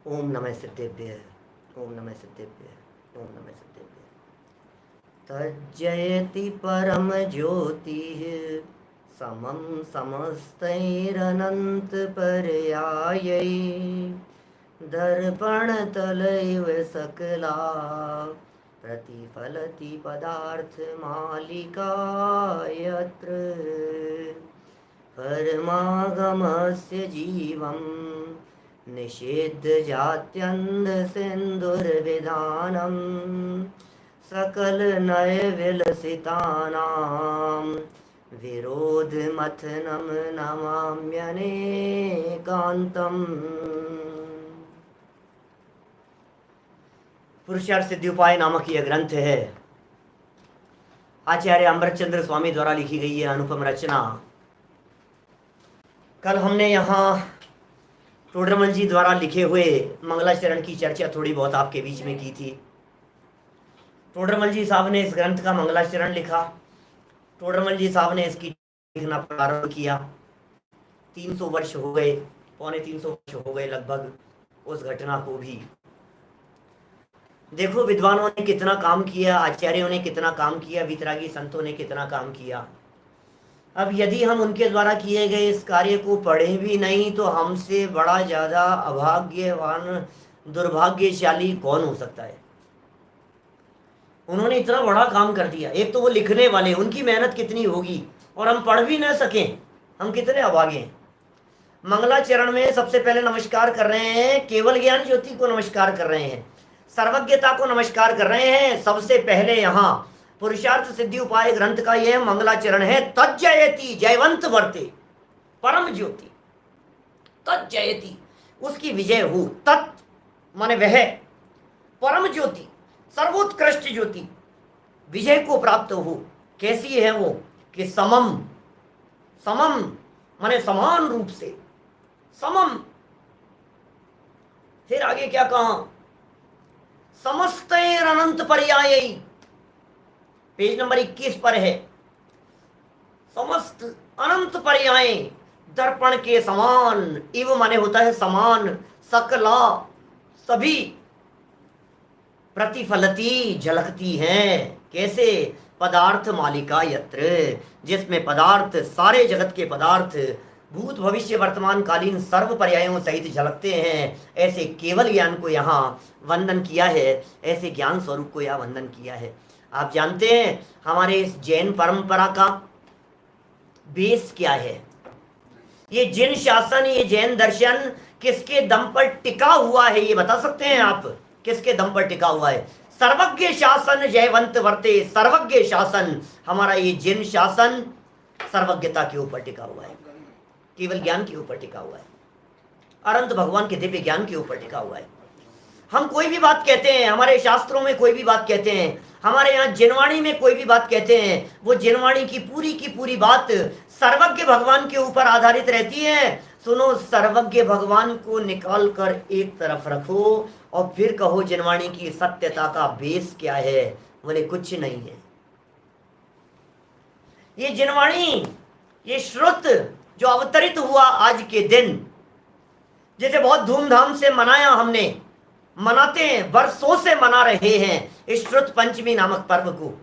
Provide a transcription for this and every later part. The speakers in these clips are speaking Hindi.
ओम नमः सिद्धेभ्यः। ओम नमः सिद्धेभ्यः। ओम नमः सिद्धेभ्यः। तज्जयति परम ज्योतिः समं समस्तैरनन्तपर्यायै दर्पणतलैव सकला प्रतिफलति पदार्थमालिका यत्र परमागमस्य जीवं निषिद्धजात्यन्धसिन्धुर्विधानं सकलनयविलसितानां विरोधमथनं नमाम्यनेकान्तम्। पुरुषार्थ सिद्धि उपाय नामक यह ग्रंथ है। आचार्य अमृतचंद्र स्वामी द्वारा लिखी गई है अनुपम रचना। कल हमने यहाँ टोडरमल जी द्वारा लिखे हुए मंगलाचरण की चर्चा थोड़ी बहुत आपके बीच में की थी। टोडरमल जी साहब ने इस ग्रंथ का मंगलाचरण लिखा। टोडरमल जी साहब ने इसकी लिखना प्रारंभ किया। 300 वर्ष हो गए, पौने 300 वर्ष हो गए लगभग उस घटना को भी। देखो विद्वानों ने कितना काम किया, आचार्यों ने कितना काम किया, वितरागी संतों ने कितना काम किया। अब यदि हम उनके द्वारा किए गए इस कार्य को पढ़े भी नहीं तो हमसे बड़ा ज़्यादा अभाग्यवान दुर्भाग्यशाली कौन हो सकता है। उन्होंने इतना बड़ा काम कर दिया। एक तो वो लिखने वाले, उनकी मेहनत कितनी होगी, और हम पढ़ भी ना सकें, हम कितने अभागे हैं। मंगलाचरण में सबसे पहले नमस्कार कर रहे हैं केवल ज्ञान ज्योति को, नमस्कार कर रहे हैं सर्वज्ञता को, नमस्कार कर रहे हैं। सबसे पहले यहाँ पुरुषार्थ सिद्धि उपाय ग्रंथ का यह मंगलाचरण है। तज्जयति जयवंत वर्ते परम ज्योति, तज्जयति उसकी विजय हो, तत् माने वह, परम ज्योति सर्वोत्कृष्ट ज्योति विजय को प्राप्त हो। कैसी है वो कि समम, समम माने समान रूप से, समम। फिर आगे क्या कहा, समस्तैर अनंत पर्याय, पेज नंबर 21 पर है। समस्त अनंत पर्याय दर्पण के समान, इव माने होता है समान, सकला सभी, प्रतिफलती झलकती हैं। कैसे, पदार्थ मालिका यत्र, जिसमें पदार्थ सारे जगत के पदार्थ भूत भविष्य वर्तमान कालीन सर्व पर्यायों सहित झलकते हैं। ऐसे केवल ज्ञान को यहाँ वंदन किया है, ऐसे ज्ञान स्वरूप को यहाँ वंदन किया है। आप जानते हैं हमारे इस जैन परंपरा का बेस क्या है। ये जिन शासन, ये जैन दर्शन किसके दम पर टिका हुआ है, ये बता सकते हैं आप, किसके दम पर टिका हुआ है। सर्वज्ञ शासन जयवंत वर्ते, सर्वज्ञ शासन हमारा ये जिन शासन सर्वज्ञता के ऊपर टिका हुआ है, केवल ज्ञान के ऊपर टिका हुआ है, अनंत भगवान के दिव्य ज्ञान के ऊपर टिका हुआ है। हम कोई भी बात कहते हैं, हमारे शास्त्रों में कोई भी बात कहते हैं, हमारे यहाँ जिनवाणी में कोई भी बात कहते हैं, वो जिनवाणी की पूरी बात सर्वज्ञ भगवान के ऊपर आधारित रहती है। सुनो, सर्वज्ञ भगवान को निकाल कर एक तरफ रखो और फिर कहो जिनवाणी की सत्यता का बेस क्या है। बोले कुछ नहीं है। ये जिनवाणी, ये श्रुत जो अवतरित हुआ आज के दिन, जिसे बहुत धूमधाम से मनाया हमने, मनाते हैं, वर्षों से मना रहे हैं इस श्रुत पंचमी नामक पर्व को।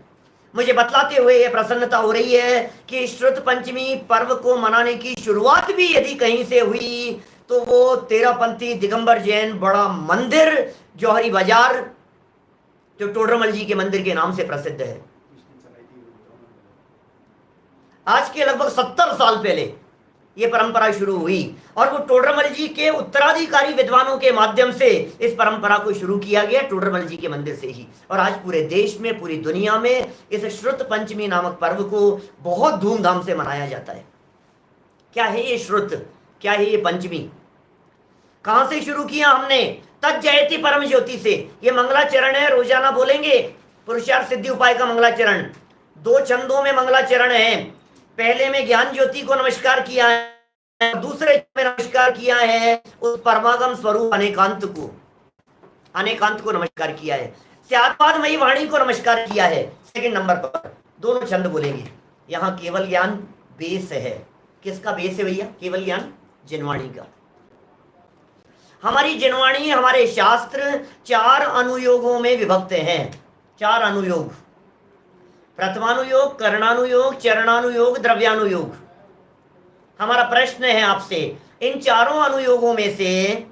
मुझे बतलाते हुए यह प्रसन्नता हो रही है कि श्रुत पंचमी पर्व को मनाने की शुरुआत भी यदि कहीं से हुई तो वो तेरापंथी दिगंबर जैन बड़ा मंदिर जौहरी बाजार, जो टोडरमल जी के मंदिर के नाम से प्रसिद्ध है, आज के लगभग 70 साल पहले ये परंपरा शुरू हुई। और वो टोडरमल जी के उत्तराधिकारी विद्वानों के माध्यम से इस परंपरा को शुरू किया गया, टोडरमल जी के मंदिर से ही। और आज पूरे देश में, पूरी दुनिया में इस श्रुत पंचमी नामक पर्व को बहुत धूमधाम से मनाया जाता है। क्या है ये श्रुत, क्या है ये पंचमी, कहां से शुरू किया हमने? तज्जयति परम ज्योति से। ये मंगलाचरण है, रोजाना बोलेंगे पुरुषार्थ सिद्धि उपाय का मंगलाचरण। 2 छंदों में मंगलाचरण है। पहले में ज्ञान ज्योति को नमस्कार किया है, दूसरे में नमस्कार किया है उस परमागम स्वरूप अनेकांत को, अनेकांत को नमस्कार किया है। स्यात्वादमयी वाणी को नमस्कार किया है सेकंड नंबर पर। दोनों छंद बोलेंगे। यहाँ केवल ज्ञान बेस है। किसका बेस है भैया? केवल ज्ञान जिनवाणी का। हमारी जिनवाणी, हमारे शास्त्र 4 अनुयोगों में विभक्त हैं। 4 अनुयोग, प्रथमानुयोग, करणानुयोग, चरणानुयोग, द्रव्यानुयोग। हमारा प्रश्न है आपसे, इन चारों अनुयोगों में से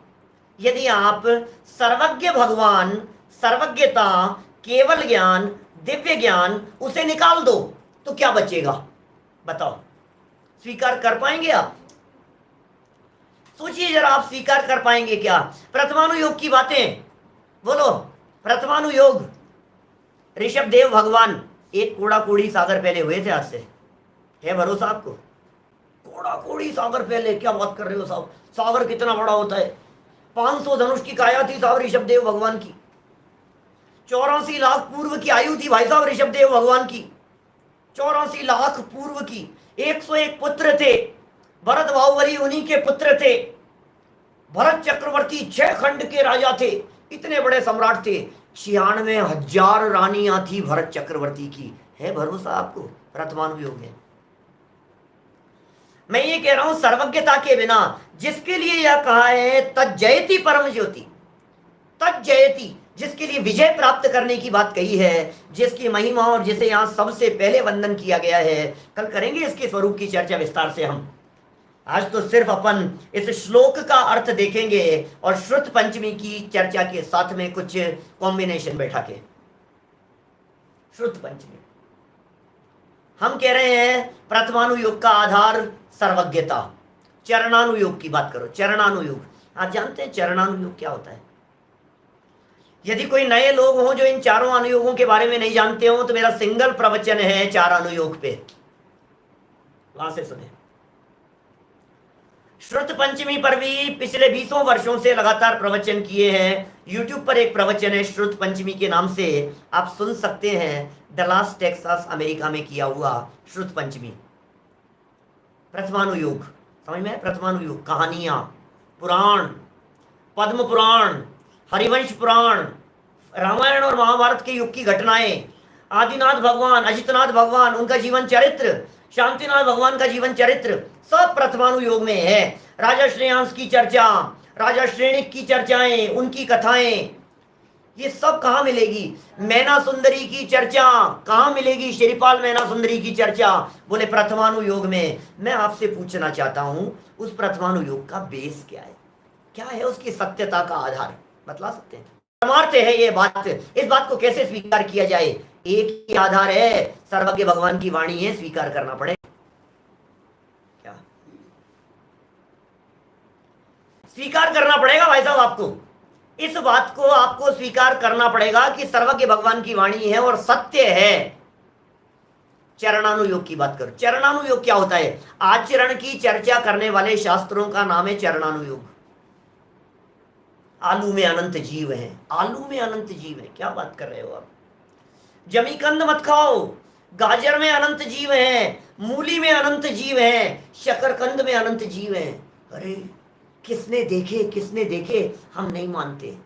यदि आप सर्वज्ञ भगवान, सर्वज्ञता, केवल ज्ञान, दिव्य ज्ञान उसे निकाल दो तो क्या बचेगा? बताओ, स्वीकार कर पाएंगे आप? सोचिए जरा, आप स्वीकार कर पाएंगे क्या? प्रथमानुयोग की बातें बोलो। प्रथमानुयोग, ऋषभ देव भगवान, एक कूड़ा कूड़ी सागर पहले हुए थे आज से, है भरोसा आपको? कूड़ा कूड़ी सागर पहले, क्या बात कर रहे हो साहब? सागर कितना बड़ा होता है? 500 धनुष की काया थी साहब ऋषभ देव भगवान की। 84 लाख पूर्व की आयु थी भाई साहब ऋषभ देव भगवान की। 84 लाख पूर्व की। 101 पुत्र थे, भरत बाहुबली उन्हीं के पुत्र थे। भरत चक्रवर्ती 6 खंड के राजा थे, इतने बड़े सम्राट थे। 96,000 रानियां थी भरत चक्रवर्ती की। है भरोसा आपको? प्रथमानुयोग है। मैं ये कह रहा हूं, सर्वज्ञता के बिना, जिसके लिए यह कहा है तज्जयति परम ज्योति, तज्जयति, जिसके लिए विजय प्राप्त करने की बात कही है, जिसकी महिमा और जिसे यहां सबसे पहले वंदन किया गया है। कल करेंगे इसके स्वरूप की चर्चा विस्तार से हम। आज तो सिर्फ अपन इस श्लोक का अर्थ देखेंगे और श्रुत पंचमी की चर्चा के साथ में कुछ कॉम्बिनेशन बैठा के। श्रुत पंचमी हम कह रहे हैं प्रथमानुयोग का आधार सर्वज्ञता। चरणानुयोग की बात करो। चरणानुयोग, आप जानते हैं चरणानुयोग क्या होता है? यदि कोई नए लोग हों जो इन चारों अनुयोगों के बारे में नहीं जानते हो, तो मेरा सिंगल प्रवचन है 4 अनुयोग पे, वहां से सुने। श्रुत पंचमी पर भी पिछले 20 वर्षों से लगातार प्रवचन किए हैं। यूट्यूब पर एक प्रवचन है श्रुत पंचमी के नाम से, आप सुन सकते हैं। डलास टेक्सास अमेरिका में किया हुआ श्रुत पंचमी। प्रथमानुयोग समझ में? प्रथमानुयोग कहानियां, पुराण, पद्म पुराण, हरिवंश पुराण, रामायण और महाभारत के युग की घटनाएं, आदिनाथ भगवान, अजितनाथ भगवान, उनका जीवन चरित्र, शांतिनाथ भगवान का जीवन चरित्र, सब प्रथमानुयोग में है। राजा श्रेयांश की चर्चा, राजा श्रेणिक की चर्चाएं, उनकी कथाएं, ये सब कहां मिलेगी? मैना सुंदरी की चर्चा कहां मिलेगी? श्रीपाल मैना सुंदरी की चर्चा, बोले प्रथमानुयोग में। मैं आपसे पूछना चाहता हूं, उस प्रथमानुयोग का बेस क्या है? क्या है उसकी सत्यता का आधार? बतला सकते हैं? परमार्थ है ये बात, इस बात को कैसे स्वीकार किया जाए? एक ही आधार है, सर्वज्ञ भगवान की वाणी है, स्वीकार करना पड़ेगा। क्या स्वीकार करना पड़ेगा भाई साहब आपको? इस बात को आपको स्वीकार करना पड़ेगा कि सर्वज्ञ भगवान की वाणी है और सत्य है। चरणानुयोग की बात करो। चरणानुयोग क्या होता है? आचरण की चर्चा करने वाले शास्त्रों का नाम है चरणानुयोग। आलू में अनंत जीव है, आलू में अनंत जीव है, क्या बात कर रहे हो आप? जमीकंद मत खाओ, गाजर में अनंत जीव है, मूली में अनंत जीव है, शकरकंद में अनंत जीव है। अरे किसने देखे, किसने देखे? हम नहीं मानते।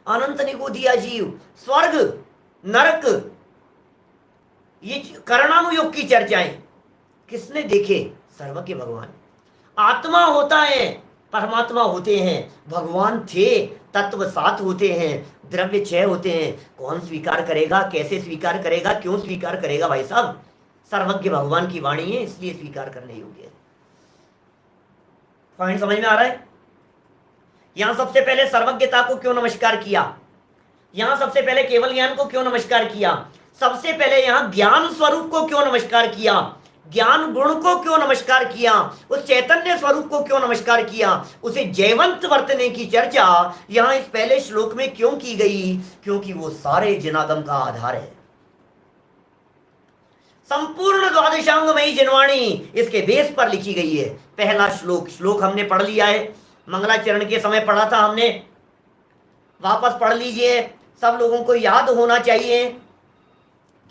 अनंत ने को दिया जीव, स्वर्ग, नरक, ये करणानुयोग की चर्चाएं किसने देखे? सर्वज्ञ भगवान। आत्मा होता है, परमात्मा होते हैं, भगवान थे, तत्व 7 होते हैं, द्रव्य 6 होते हैं। कौन स्वीकार करेगा? कैसे स्वीकार करेगा? क्यों स्वीकार करेगा भाई साहब? सर्वज्ञ भगवान की वाणी है, इसलिए स्वीकार करने योग्य है। पॉइंट समझ में आ रहा है? यहां सबसे पहले सर्वज्ञता को क्यों नमस्कार किया? यहां सबसे पहले केवल ज्ञान को क्यों नमस्कार किया? सबसे पहले यहां ज्ञान स्वरूप को क्यों नमस्कार किया? ज्ञान गुण को क्यों नमस्कार किया? उस चैतन्य स्वरूप को क्यों नमस्कार किया? उसे जयवंत वर्तने की चर्चा यहां इस पहले श्लोक में क्यों की गई? क्योंकि वो सारे जिनागम का आधार है। संपूर्ण द्वादशांगमयी जिनवाणी इसके बेस पर लिखी गई है। पहला श्लोक हमने पढ़ लिया है, मंगलाचरण के समय पढ़ा था हमने, वापस पढ़ लीजिए, सब लोगों को याद होना चाहिए।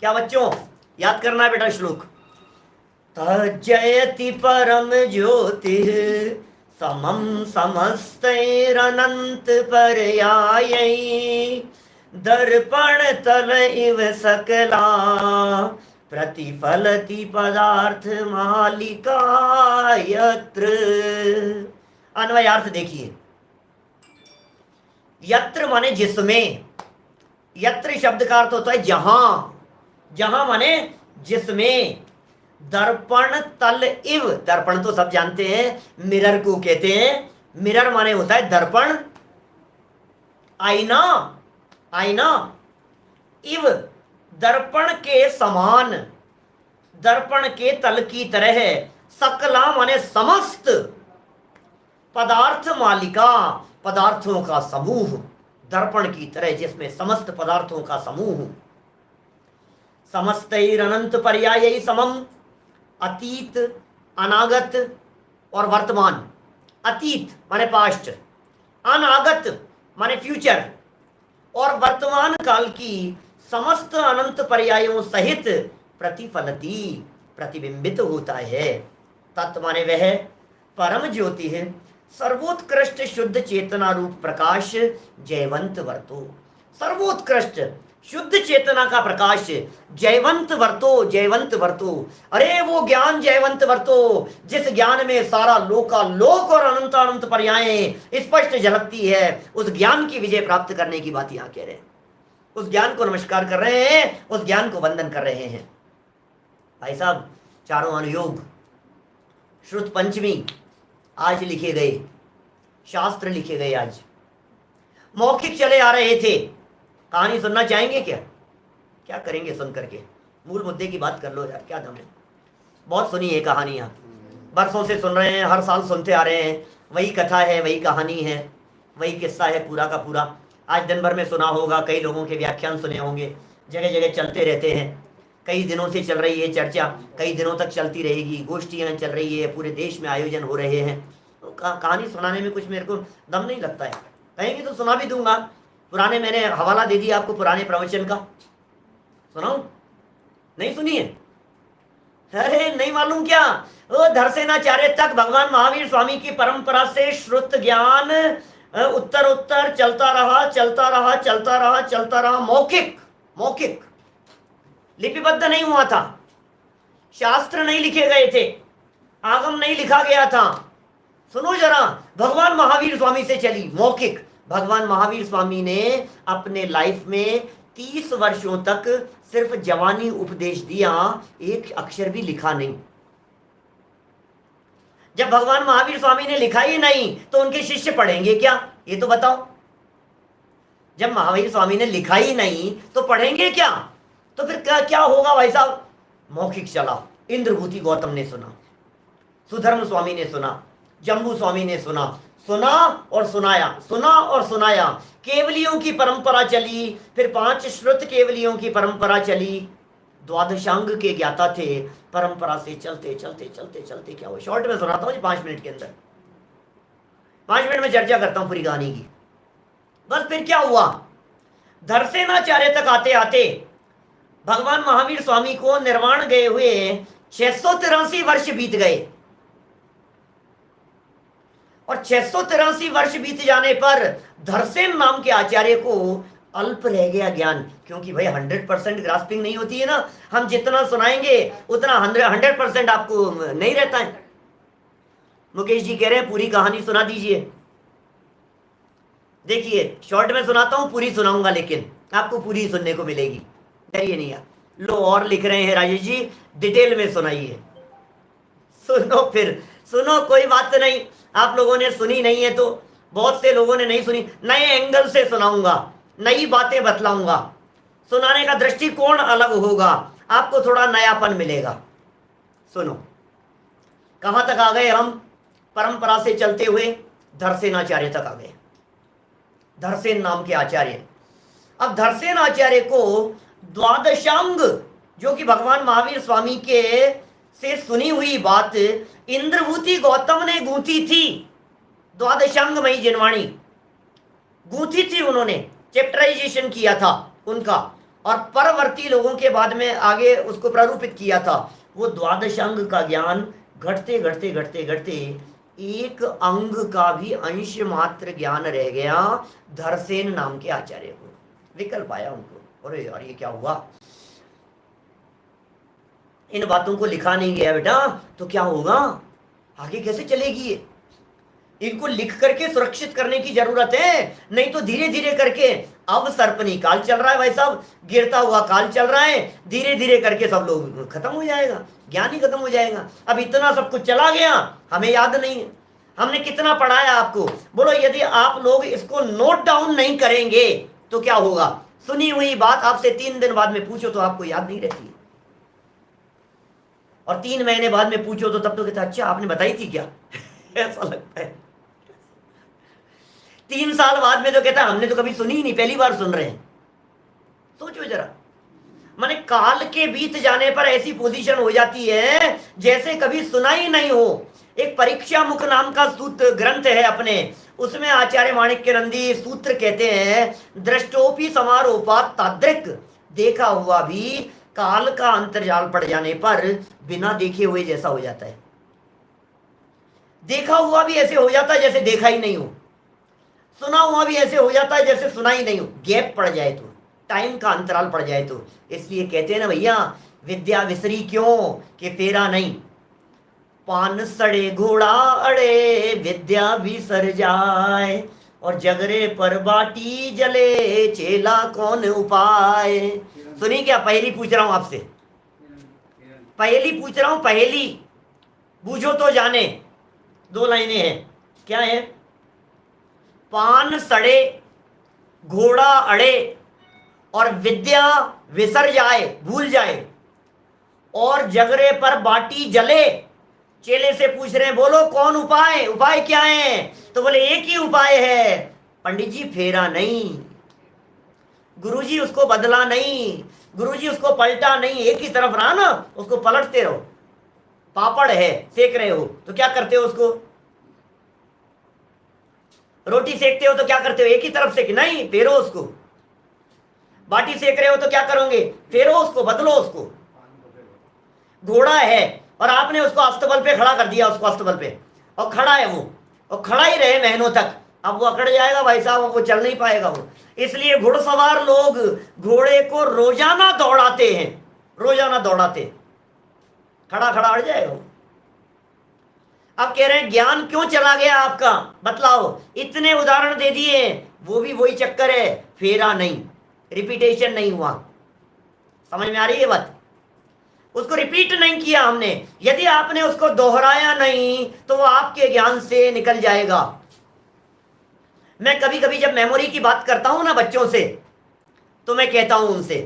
क्या बच्चों, याद करना है बेटा श्लोक। तज्जयति परम ज्योति समम समस्तैरनंत पर्यायै दर्पण तल इव सकला प्रतिफलति पदार्थ मालिका यत्र। अन्वयार्थ देखिए, यत्र माने जिसमें, यत्र शब्द का अर्थ होता है जहां, जहां माने जिसमें, दर्पण तल इव, दर्पण तो सब जानते हैं मिरर को कहते हैं, मिरर माने होता है दर्पण, आईना, आईना, इव दर्पण के समान, दर्पण के तल की तरह, सकला माने समस्त, पदार्थ मालिका पदार्थों का समूह, दर्पण की तरह जिसमें समस्त पदार्थों का समूह, समस्तैरनंत पर्यायी समम, अतीत, अनागत और वर्तमान, अतीत माने पास्ट, अनागत माने फ्यूचर, और वर्तमान काल की समस्त अनंत पर्यायों सहित प्रतिफलती प्रतिबिंबित होता है। तत् माने वह परम ज्योति है, सर्वोत्कृष्ट शुद्ध चेतना रूप प्रकाश जयवंत वर्तो, सर्वोत्कृष्ट शुद्ध चेतना का प्रकाश जयवंत वर्तो, जयवंत वर्तो, अरे वो ज्ञान जयवंत वर्तो जिस ज्ञान में सारा लोकालोक और अनंत अनंत पर्यायें स्पष्ट झलकती है, उस ज्ञान की विजय प्राप्त करने की बात यहां कह रहे हैं। उस ज्ञान को नमस्कार कर रहे हैं, उस ज्ञान को वंदन कर रहे हैं। भाई साहब, चारों अनुयोग, श्रुत पंचमी आज लिखे गए, शास्त्र लिखे गए, आज मौखिक चले आ रहे थे। कहानी सुनना चाहेंगे क्या? क्या करेंगे सुन करके? मूल मुद्दे की बात कर लो यार, क्या दम है। बहुत सुनी है कहानियां, बरसों से सुन रहे हैं, हर साल सुनते आ रहे हैं, वही कथा है, वही कहानी है, वही किस्सा है पूरा का पूरा। आज दिन भर में सुना होगा, कई लोगों के व्याख्यान सुने होंगे, जगह जगह चलते रहते हैं, कई दिनों से चल रही है चर्चा, कई दिनों तक चलती रहेगी, गोष्ठियाँ चल रही है, पूरे देश में आयोजन हो रहे हैं। तो कहानी सुनाने में कुछ मेरे को दम नहीं लगता है, कहेंगे तो सुना भी दूंगा। पुराने मैंने हवाला दे दिया आपको, पुराने प्रवचन का, सुनाऊं? नहीं सुनिए? अरे नहीं मालूम क्या? वो धरसेनाचार्य तक भगवान महावीर स्वामी की परंपरा से श्रुत ज्ञान उत्तर उत्तर चलता रहा, चलता रहा, चलता रहा, चलता रहा। मौखिक, मौखिक, लिपिबद्ध नहीं हुआ था, शास्त्र नहीं लिखे गए थे, आगम नहीं लिखा गया था। सुनो जरा, भगवान महावीर स्वामी से चली मौखिक। भगवान महावीर स्वामी ने अपने लाइफ में 30 वर्षों तक सिर्फ जवानी उपदेश दिया, एक अक्षर भी लिखा नहीं। जब भगवान महावीर स्वामी ने लिखा ही नहीं तो उनके शिष्य पढ़ेंगे क्या? ये तो बताओ। जब महावीर स्वामी ने लिखा ही नहीं तो पढ़ेंगे क्या? तो फिर क्या क्या होगा भाई साहब? मौखिक चला। इंद्रभूति गौतम ने सुना, सुधर्म स्वामी ने सुना, जम्बू स्वामी ने सुना, सुना और सुनाया, सुना और सुनाया। केवलियों की परंपरा चली, फिर 5 श्रुत केवलियों की परंपरा चली। द्वादशांग के ज्ञाता थे, परंपरा से चलते चलते चलते चलते क्या हुआ? शॉर्ट में सुनाता हूँ 5 मिनट के अंदर, 5 मिनट में चर्चा करता हूँ पूरी कहानी की। बस फिर क्या हुआ? धरसेनाचार्य तक आते आते भगवान महावीर स्वामी को निर्वाण गए हुए 683 वर्ष बीत गए, और 683 वर्ष बीत जाने पर धरसेन नाम के आचार्य को अल्प रह गया ज्ञान, क्योंकि भाई 100% ग्रास्पिंग नहीं होती है ना। हम जितना सुनाएंगे उतना 100% आपको नहीं रहता है। मुकेश जी कह रहे हैं पूरी कहानी सुना दीजिए। देखिए, शॉर्ट में सुनाता हूं, पूरी सुनाऊंगा, लेकिन आपको पूरी सुनने को मिलेगी, डरिए नहीं यार। लो, और लिख रहे हैं राजेश जी, डिटेल में सुनाइए। सुनो, फिर सुनो, कोई बात नहीं। आप लोगों ने सुनी नहीं है तो, बहुत से लोगों ने नहीं सुनी, नए एंगल से सुनाऊंगा, नई बातें बतलाऊंगा, सुनाने का दृष्टिकोण अलग होगा, आपको थोड़ा नयापन मिलेगा। सुनो, कहां तक आ गए हम? परंपरा से चलते हुए धरसेनाचार्य तक आ गए, धरसेन नाम के आचार्य। अब धरसेन आचार्य को द्वादशांग, जो कि भगवान महावीर स्वामी के से सुनी हुई बात इंद्रभूति गौतम ने गूंथी थी, द्वादशांगमयी जिनवाणी गूंथी थी उन्होंने, चैप्टराइजेशन किया था उनका, और परवर्ती लोगों के बाद में आगे उसको प्रारूपित किया था। वो द्वादशांग का ज्ञान घटते घटते घटते घटते एक अंग का भी अंश मात्र ज्ञान रह गया धरसेन नाम के आचार्य को। विकल्प आया उनको, अरे यार ये क्या हुआ? इन बातों को लिखा नहीं गया बेटा, तो क्या होगा? आगे कैसे चलेगी ये? इनको लिख करके सुरक्षित करने की जरूरत है, नहीं तो धीरे धीरे करके, अब सर्पनी काल चल रहा है भाई साहब, गिरता हुआ काल चल रहा है, धीरे धीरे करके सब लोग खत्म हो जाएगा, ज्ञान ही खत्म हो जाएगा। अब इतना सब कुछ चला गया, हमें याद नहीं है, हमने कितना पढ़ाया आपको। बोलो यदि आप लोग इसको नोट डाउन नहीं करेंगे तो क्या होगा? सुनी हुई बात आपसे 3 दिन बाद में पूछो तो आपको याद नहीं रहती है, और 3 महीने बाद में पूछो तो तब तो कहता अच्छा आपने बताई थी क्या ऐसा लगता है। 3 साल बाद में तो कहता हमने तो कभी सुनी ही नहीं, पहली बार सुन रहे हैं। सोचो जरा, माने काल के बीत जाने पर ऐसी पोजीशन हो जाती है जैसे कभी सुना ही नहीं हो। एक परीक्षा मुख नाम का सूत्र ग्रंथ है अपने, उसमें आचार्य माणिक्य नंदी सूत्र कहते हैं दृष्टोपि समारोपात तादृक, देखा हुआ भी काल का अंतर्जाल पड़ जाने पर बिना देखे हुए जैसा हो जाता है। देखा हुआ भी ऐसे हो जाता है जैसे देखा ही नहीं हो, सुना हुआ भी ऐसे हो जाता है जैसे सुना ही नहीं हो, गैप पड़ जाए तो, टाइम का अंतराल पड़ जाए तो। इसलिए कहते हैं ना भैया, विद्या विसरी क्यों कि फेरा नहीं, पान सड़े घोड़ा अड़े विद्या विसर जाए, और जगरे पर बाटी जले चेला कौन उपाय। सुनिए क्या पहेली पूछ रहा हूं आपसे, पहेली पूछ रहा हूं, पहेली बूझो तो जाने। 2 लाइनें हैं, क्या है? पान सड़े घोड़ा अड़े और विद्या विसर जाए, भूल जाए, और जगरे पर बाटी जले। चेले से पूछ रहे हैं बोलो कौन उपाय, उपाय क्या है? तो बोले एक ही उपाय है पंडित जी, फेरा नहीं। गुरुजी उसको बदला नहीं, गुरुजी उसको पलटा नहीं, एक ही तरफ रहा ना, उसको पलटते रहो। पापड़ है सेक रहे हो तो क्या करते हो उसको? रोटी सेकते हो तो क्या करते हो? एक ही तरफ सेक नहीं, फेरो उसको। बाटी सेक रहे हो तो क्या करोगे? फेरो उसको, बदलो उसको। घोड़ा है और आपने उसको अस्तबल पे खड़ा कर दिया, उसको अस्तबल पे, और खड़ा है वो, और खड़ा ही रहे महीनों तक, अब वो अकड़ जाएगा भाई साहब, अब वो चल नहीं पाएगा वो। इसलिए घुड़सवार लोग घोड़े को रोजाना दौड़ाते हैं, रोजाना दौड़ाते, खड़ा खड़ा अड़ जाएगा वो। अब कह रहे हैं ज्ञान क्यों चला गया आपका, बतलाओ। इतने उदाहरण दे दिए, वो भी वही चक्कर है, फेरा नहीं, रिपीटेशन नहीं हुआ। समझ में आ रही है बात? उसको रिपीट नहीं किया हमने। यदि आपने उसको दोहराया नहीं तो वो आपके ज्ञान से निकल जाएगा। मैं कभी कभी जब मेमोरी की बात करता हूं ना बच्चों से, तो मैं कहता हूं उनसे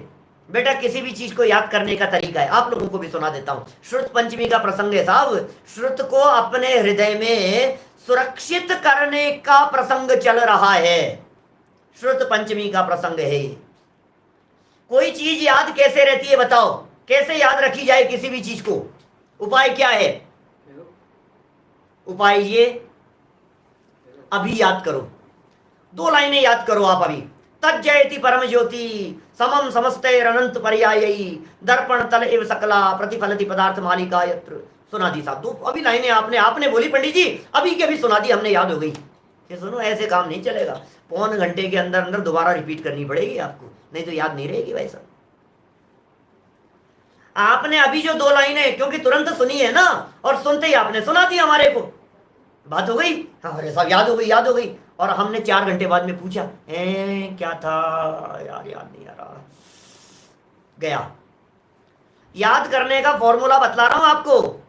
बेटा किसी भी चीज को याद करने का तरीका है, आप लोगों को भी सुना देता हूं। श्रुत पंचमी का प्रसंग है साहब, श्रुत को अपने हृदय में सुरक्षित करने का प्रसंग चल रहा है। श्रुत पंचमी का प्रसंग है। कोई चीज याद कैसे रहती है बताओ, कैसे याद रखी जाए किसी भी चीज को? उपाय क्या है? उपाय ये, अभी याद करो, 2 लाइनें याद करो आप अभी। तज्जयति परम ज्योति समम समस्तैर अनंत पर्यायी दर्पण तल एव सकला प्रतिफलति पदार्थ मालिका यत्र। सुना दी साहब, 2 अभी लाइनें आपने बोली पंडित जी, अभी के अभी सुना दी हमने, याद हो गई। ये सुनो, ऐसे काम नहीं चलेगा, पौन घंटे के अंदर अंदर दोबारा रिपीट करनी पड़ेगी आपको, नहीं तो याद नहीं रहेगी भाई साहब। आपने अभी जो 2 लाइनें क्योंकि तुरंत सुनी है ना, और सुनते ही आपने सुना दी हमारे को, बात हो गई, अरे साहब याद हो गई, याद हो गई। और हमने 4 घंटे बाद में पूछा क्या था यार, याद नहीं आ रहा, गया। याद करने का फॉर्मूला बतला रहा हूं आपको।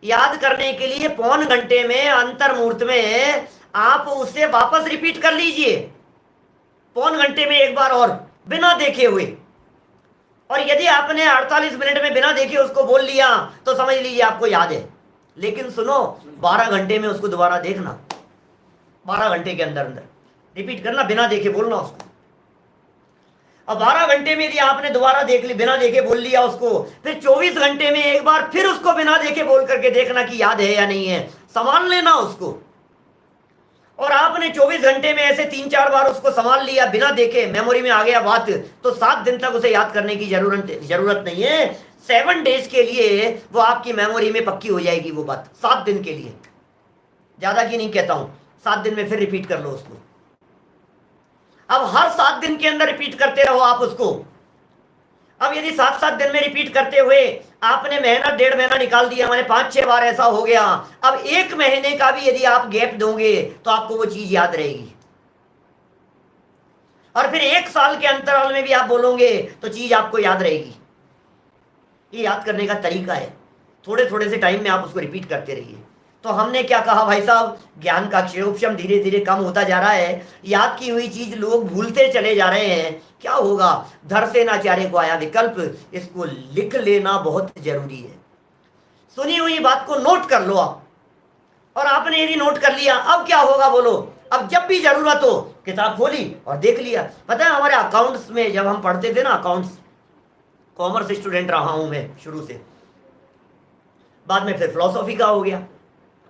याद करने के लिए पौन घंटे में, अंतर मुहूर्त में आप उसे वापस रिपीट कर लीजिए, पौन घंटे में एक बार और, बिना देखे हुए। और यदि आपने 48 मिनट में बिना देखे उसको बोल लिया तो समझ लीजिए आपको याद है। लेकिन सुनो, 12 घंटे में उसको दोबारा देखना, 12 घंटे के अंदर अंदर रिपीट करना, बिना देखे बोलना उसको। अब 12 घंटे में यदि आपने दोबारा देख ली, बिना देखे बोल लिया उसको, फिर 24 घंटे में एक बार फिर उसको बिना देखे बोल करके देखना कि याद है या नहीं है, संभाल लेना उसको। और आपने 24 घंटे में ऐसे 3-4 बार उसको संभाल लिया बिना देखे, मेमोरी में आ गया बात, तो 7 दिन तक उसे याद करने की जरूरत नहीं है। 7 डेज के लिए वो आपकी मेमोरी में पक्की हो जाएगी वो बात, 7 दिन के लिए, ज्यादा की नहीं कहता हूं। 7 दिन में फिर रिपीट कर लो उसको। अब हर 7 दिन के अंदर रिपीट करते रहो आप उसको। अब यदि 7-7 दिन में रिपीट करते हुए आपने महीना 1.5 महीना निकाल दिया, मैंने 5-6 बार ऐसा हो गया, अब 1 महीने का भी यदि आप गैप दोगे तो आपको वो चीज याद रहेगी। और फिर 1 साल के अंतराल में भी आप बोलोगे तो चीज आपको याद रहेगी। ये याद करने का तरीका है, थोड़े थोड़े से टाइम में आप उसको रिपीट करते रहिए। तो हमने क्या कहा भाई साहब, ज्ञान का क्षेत्रफल धीरे धीरे कम होता जा रहा है, याद की हुई चीज लोग भूलते चले जा रहे हैं। क्या होगा? धरसेनाचार्य को आया विकल्प, इसको लिख लेना बहुत जरूरी है। सुनी हुई बात को नोट कर लो आप, और आपने यदि नोट कर लिया, अब क्या होगा बोलो? अब जब भी जरूरत हो किताब खोली और देख लिया। पता है हमारे अकाउंट्स में जब हम पढ़ते थे ना, अकाउंट्स, कॉमर्स स्टूडेंट रहा हूं मैं शुरू से, बाद में फिर फिलोसॉफी का हो गया,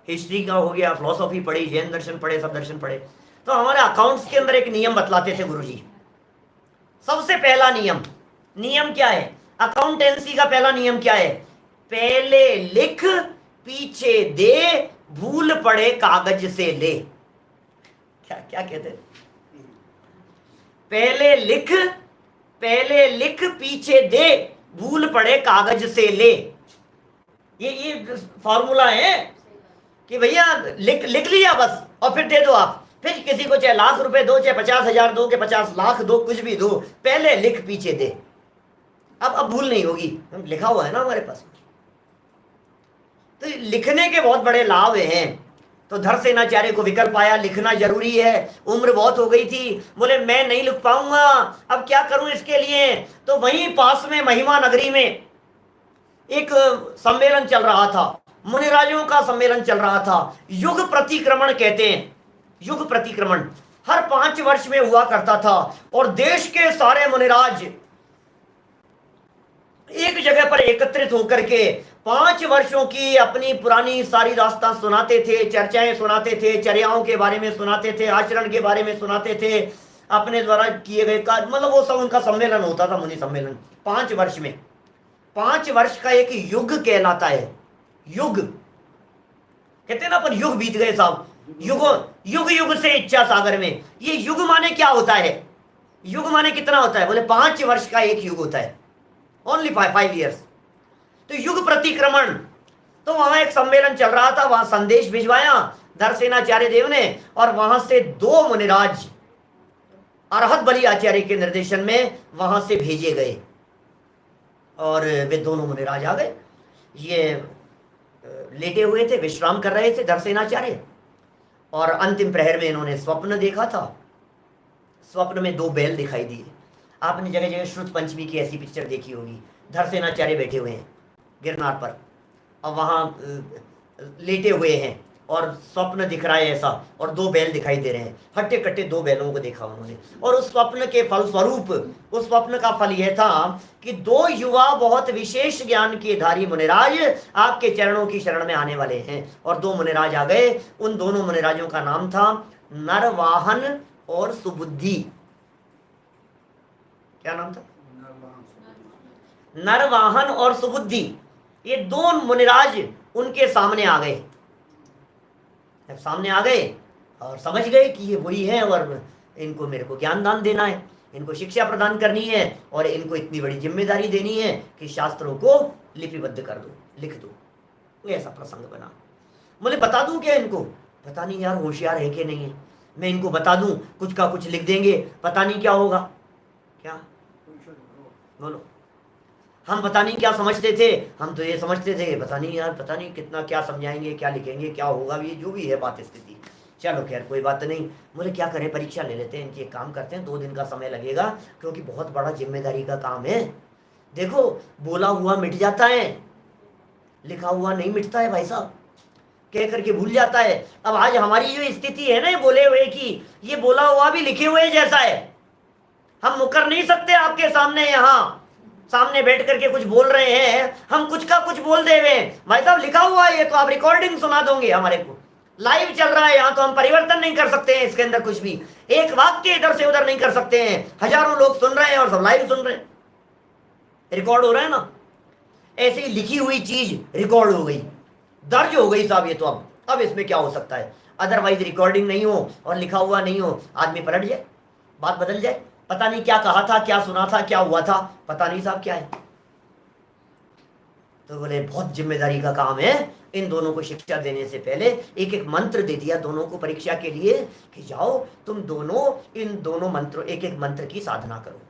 हिस्ट्री का हो गया, फिलोसॉफी पढ़ी, जैन दर्शन पढ़े, सब दर्शन पढ़े। तो हमारे अकाउंट्स के अंदर एक नियम बतलाते थे गुरुजी। सबसे पहला नियम क्या है? अकाउंटेंसी का पहला नियम क्या है? पहले लिख पीछे दे, भूल पड़े कागज से ले। क्या क्या कहते हैं? पहले लिख पीछे दे, भूल पड़े कागज से ले। ये फॉर्मूला है कि भैया लिख लिया बस, और फिर दे दो आप। फिर किसी को चाहे लाख रुपए दो, चाहे 50,000 दो, के 50 लाख दो, कुछ भी दो, पहले लिख पीछे दे। अब भूल नहीं होगी, लिखा हुआ है ना हमारे पास। तो लिखने के बहुत बड़े लाभ हैं। तो धरसेनाचार्य को विकल्प आया, लिखना जरूरी है। उम्र बहुत हो गई थी, बोले मैं नहीं लिख पाऊंगा, अब क्या करूं इसके लिए? तो वहीं पास में महिमा नगरी में एक सम्मेलन चल रहा था, मुनिराजों का सम्मेलन चल रहा था। युग प्रतिक्रमण कहते हैं, युग प्रतिक्रमण हर 5 वर्ष में हुआ करता था, और देश के सारे मुनिराज एक जगह पर एकत्रित होकर के 5 वर्षों की अपनी पुरानी सारी दास्तां सुनाते थे, चर्चाएं सुनाते थे, चर्याओं के बारे में सुनाते थे, आचरण के बारे में सुनाते थे, अपने द्वारा किए गए कार्य, मतलब वो सब उनका सम्मेलन होता था, मुनि सम्मेलन। 5 वर्ष में, 5 वर्ष का एक युग कहलाता है। युग कहते हैं ना, पर युग बीत गए साहब, युग युग से इच्छा सागर में। ये युग माने क्या होता है? युग माने कितना होता है? बोले 5 वर्ष का एक युग होता है, ओनली 5 ईयर्स। तो युग प्रतिक्रमण, तो वहां एक सम्मेलन चल रहा था, वहां संदेश भिजवाया धरसेनाचार्य देव ने, और वहां से 2 मुनिराज अरहत बलि आचार्य के निर्देशन में वहां से भेजे गए, और वे दोनों मुनिराज आ गए। ये लेटे हुए थे, विश्राम कर रहे थे धरसेनाचार्य, और अंतिम प्रहर में इन्होंने स्वप्न देखा था। स्वप्न में 2 बैल दिखाई दिए। आपने जगह जगह श्रुत पंचमी की ऐसी पिक्चर देखी होगी। धरसेनाचार्य बैठे हुए हैं गिरनार पर, और वहां लेटे हुए हैं, और स्वप्न दिख रहा है ऐसा, और 2 बैल दिखाई दे रहे हैं। हट्टे कट्टे 2 बैलों को देखा उन्होंने, और उस स्वप्न के फल स्वरूप, उस स्वप्न का फल यह था कि 2 युवा बहुत विशेष ज्ञान के धारी मुनिराज आपके चरणों की शरण में आने वाले हैं। और 2 मुनिराज आ गए। उन दोनों मुनिराजों का नाम था नरवाहन और सुबुद्धि। क्या नाम था? नरवाहन और सुबुद्धि। ये 2 मुनिराज उनके सामने आ गए। जब सामने आ गए और समझ गए कि ये वही है, और इनको मेरे को ज्ञान दान देना है, इनको शिक्षा प्रदान करनी है, और इनको इतनी बड़ी जिम्मेदारी देनी है कि शास्त्रों को लिपिबद्ध कर दो, लिख दो। ऐसा प्रसंग बना। बोले बता दूं क्या इनको? पता नहीं यार, होशियार है कि नहीं है। मैं इनको बता दूं, कुछ का कुछ लिख देंगे, पता नहीं क्या होगा। क्या बोलो? हम पता नहीं क्या समझते थे, हम तो ये समझते थे पता नहीं यार, पता नहीं कितना क्या समझाएंगे, क्या लिखेंगे, क्या होगा, ये जो भी है बात स्थिति। चलो खैर कोई बात नहीं। बोले क्या करें, परीक्षा ले लेते हैं इनकी। एक काम करते हैं, 2 दिन का समय लगेगा, क्योंकि बहुत बड़ा जिम्मेदारी का काम है। देखो, बोला हुआ मिट जाता है, लिखा हुआ नहीं मिटता है भाई साहब, कह करके भूल जाता है। अब आज हमारी जो स्थिति है ना बोले हुए की, ये बोला हुआ भी लिखे हुए जैसा है। हम मुकर नहीं सकते आपके सामने, यहाँ सामने बैठ करके कुछ बोल रहे हैं, हम कुछ का कुछ बोल दे हुए भाई साहब, लिखा हुआ है ये, तो आप रिकॉर्डिंग सुना दोगे हमारे को, लाइव चल रहा है यहाँ, तो हम परिवर्तन नहीं कर सकते हैं इसके अंदर कुछ भी, एक वाक्य इधर से उधर नहीं कर सकते हैं। हजारों लोग सुन रहे हैं और सब लाइव सुन रहे हैं, रिकॉर्ड हो रहा है ना। ऐसी लिखी हुई चीज रिकॉर्ड हो गई, दर्ज हो गई साहब, ये तो अब इसमें क्या हो सकता है? अदरवाइज रिकॉर्डिंग नहीं हो और लिखा हुआ नहीं हो, आदमी पलट जाए, बात बदल जाए, पता नहीं क्या कहा था, क्या सुना था, क्या हुआ था, पता नहीं साहब क्या है। तो बोले बहुत जिम्मेदारी का काम है, इन दोनों को शिक्षा देने से पहले एक एक मंत्र दे दिया दोनों को परीक्षा के लिए कि जाओ तुम दोनों इन दोनों मंत्रों, एक एक मंत्र की साधना करो,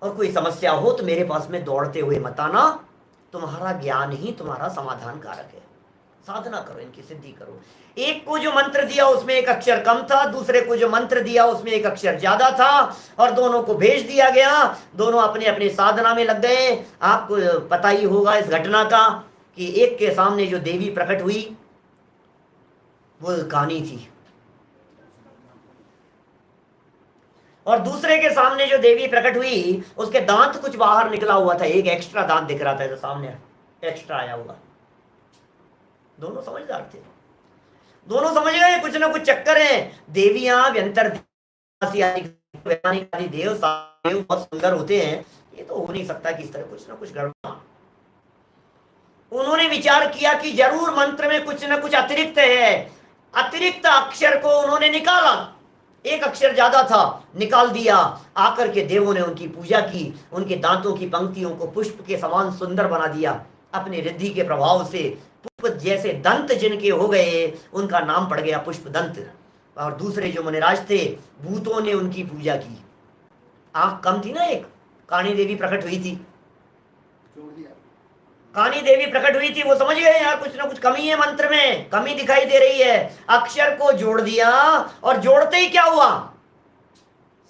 और कोई समस्या हो तो मेरे पास में दौड़ते हुए मत आना, तुम्हारा ज्ञान ही तुम्हारा समाधान कारक है, साधना करो, इनकी सिद्धि करो। एक को जो मंत्र दिया उसमें एक अक्षर कम था, दूसरे को जो मंत्र दिया उसमें एक अक्षर ज्यादा था, और दोनों को भेज दिया गया, दोनों अपने अपने साधना में लग गए। आपको पता ही होगा इस घटना का कि एक के सामने जो देवी प्रकट हुई वो कानी थी, और दूसरे के सामने जो देवी प्रकट हुई उसके दांत कुछ बाहर निकला हुआ था, एक एक्स्ट्रा दांत दिख रहा था जो सामने एक्स्ट्रा आया हुआ। दोनों समझदार थे, दोनों समझ गए कुछ ना कुछ चक्कर है। देवियां व्यंतर आदि देव बहुत सुंदर होते हैं, ये तो हो नहीं सकता कि इस तरह कुछ ना कुछ गड़बड़। उन्होंने विचार किया कि जरूर मंत्र में कुछ ना कुछ अतिरिक्त है, अतिरिक्त अक्षर को उन्होंने निकाला, एक अक्षर ज्यादा था, निकाल दिया। आकर के देवों ने उनकी पूजा की, उनके दांतों की पंक्तियों को पुष्प के समान सुंदर बना दिया अपनी रिद्धि के प्रभाव से। पुष्प जैसे दंत जिनके हो गए उनका नाम पड़ गया पुष्प दंत। और दूसरे जो मुनिराज थे भूतों ने उनकी पूजा की। आंख कम थी ना, एक कानी देवी प्रकट हुई थी, कानी देवी प्रकट हुई थी, वो समझ गए यार कुछ ना कुछ कमी है मंत्र में, कमी दिखाई दे रही है। अक्षर को जोड़ दिया और जोड़ते ही क्या हुआ,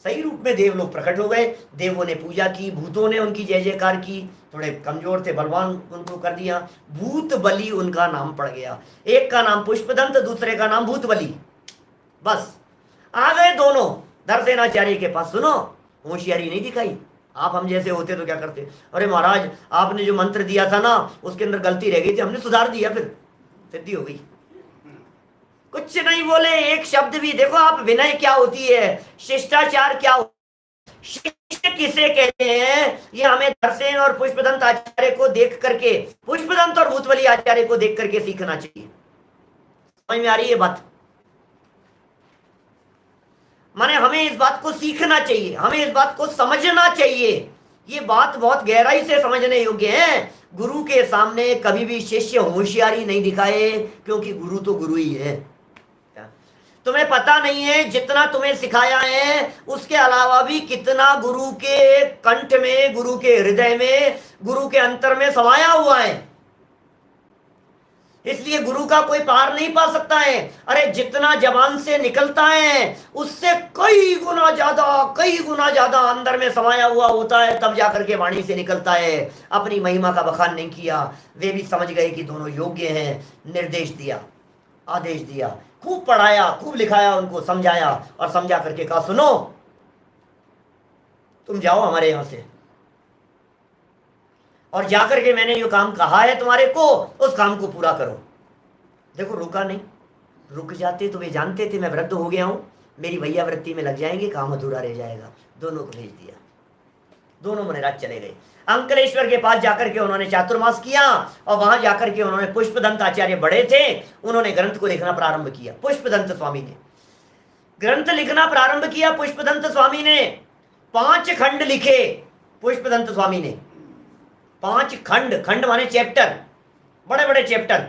सही रूप में देव लोग प्रकट हो गए। देवों ने पूजा की, भूतों ने उनकी जय जयकार की, थोड़े कमजोर थे बलवान उनको कर दिया, भूत बलि उनका नाम पड़ गया। एक का नाम पुष्पदंत, दूसरे का नाम भूत बलि। बस आ गए दोनों दर्शनाचार्य के पास। सुनो, होशियारी नहीं दिखाई। आप हम जैसे होते तो क्या करते, अरे महाराज आपने जो मंत्र दिया था ना उसके अंदर गलती रह गई थी, हमने सुधार दिया, फिर सिद्धि हो गई। कुछ नहीं बोले, एक शब्द भी। देखो आप, विनय क्या होती है, शिष्टाचार क्या होती है, शिष्य किसे कहते हैं, ये हमें दर्शन और पुष्पदंत आचार्य को देख करके, पुष्पदंत और भूतबली आचार्य को देख करके सीखना चाहिए। समझ में आ रही है बात? माने हमें इस बात को सीखना चाहिए, हमें इस बात को समझना चाहिए। ये बात बहुत गहराई से समझने योग्य है। गुरु के सामने कभी भी शिष्य होशियारी नहीं दिखाए, क्योंकि गुरु तो गुरु ही है। तुम्हें पता नहीं है जितना तुम्हें सिखाया है उसके अलावा भी कितना गुरु के कंठ में, गुरु के हृदय में, गुरु के अंतर में समाया हुआ है। इसलिए गुरु का कोई पार नहीं पा सकता है। अरे जितना जबान से निकलता है उससे कई गुना ज्यादा अंदर में समाया हुआ होता है, तब जाकर के वाणी से निकलता है। अपनी महिमा का बखान नहीं किया, वे भी समझ गए कि दोनों योग्य हैं। निर्देश दिया, आदेश दिया, खूब पढ़ाया, खूब लिखाया, उनको समझाया, और समझा करके कहा सुनो तुम जाओ हमारे यहां से, और जाकर के मैंने जो काम कहा है तुम्हारे को उस काम को पूरा करो। देखो रुका नहीं, रुक जाते तो वे जानते थे मैं वृद्ध हो गया हूं, मेरी भैया वृत्ति में लग जाएंगे, काम अधूरा रह जाएगा। दोनों को भेज दिया, दोनों मुनिराज चले गए। अंकलेश्वर के पास जाकर के उन्होंने चातुर्मास किया, और वहां जाकर के उन्होंने, पुष्पदंत आचार्य बड़े थे, उन्होंने ग्रंथ को लिखना प्रारंभ किया। पुष्पदंत स्वामी ने ग्रंथ लिखना प्रारंभ किया। पुष्पदंत स्वामी ने 5 खंड लिखे। पुष्पदंत स्वामी ने 5 खंड, खंड माने चैप्टर, बड़े बड़े चैप्टर।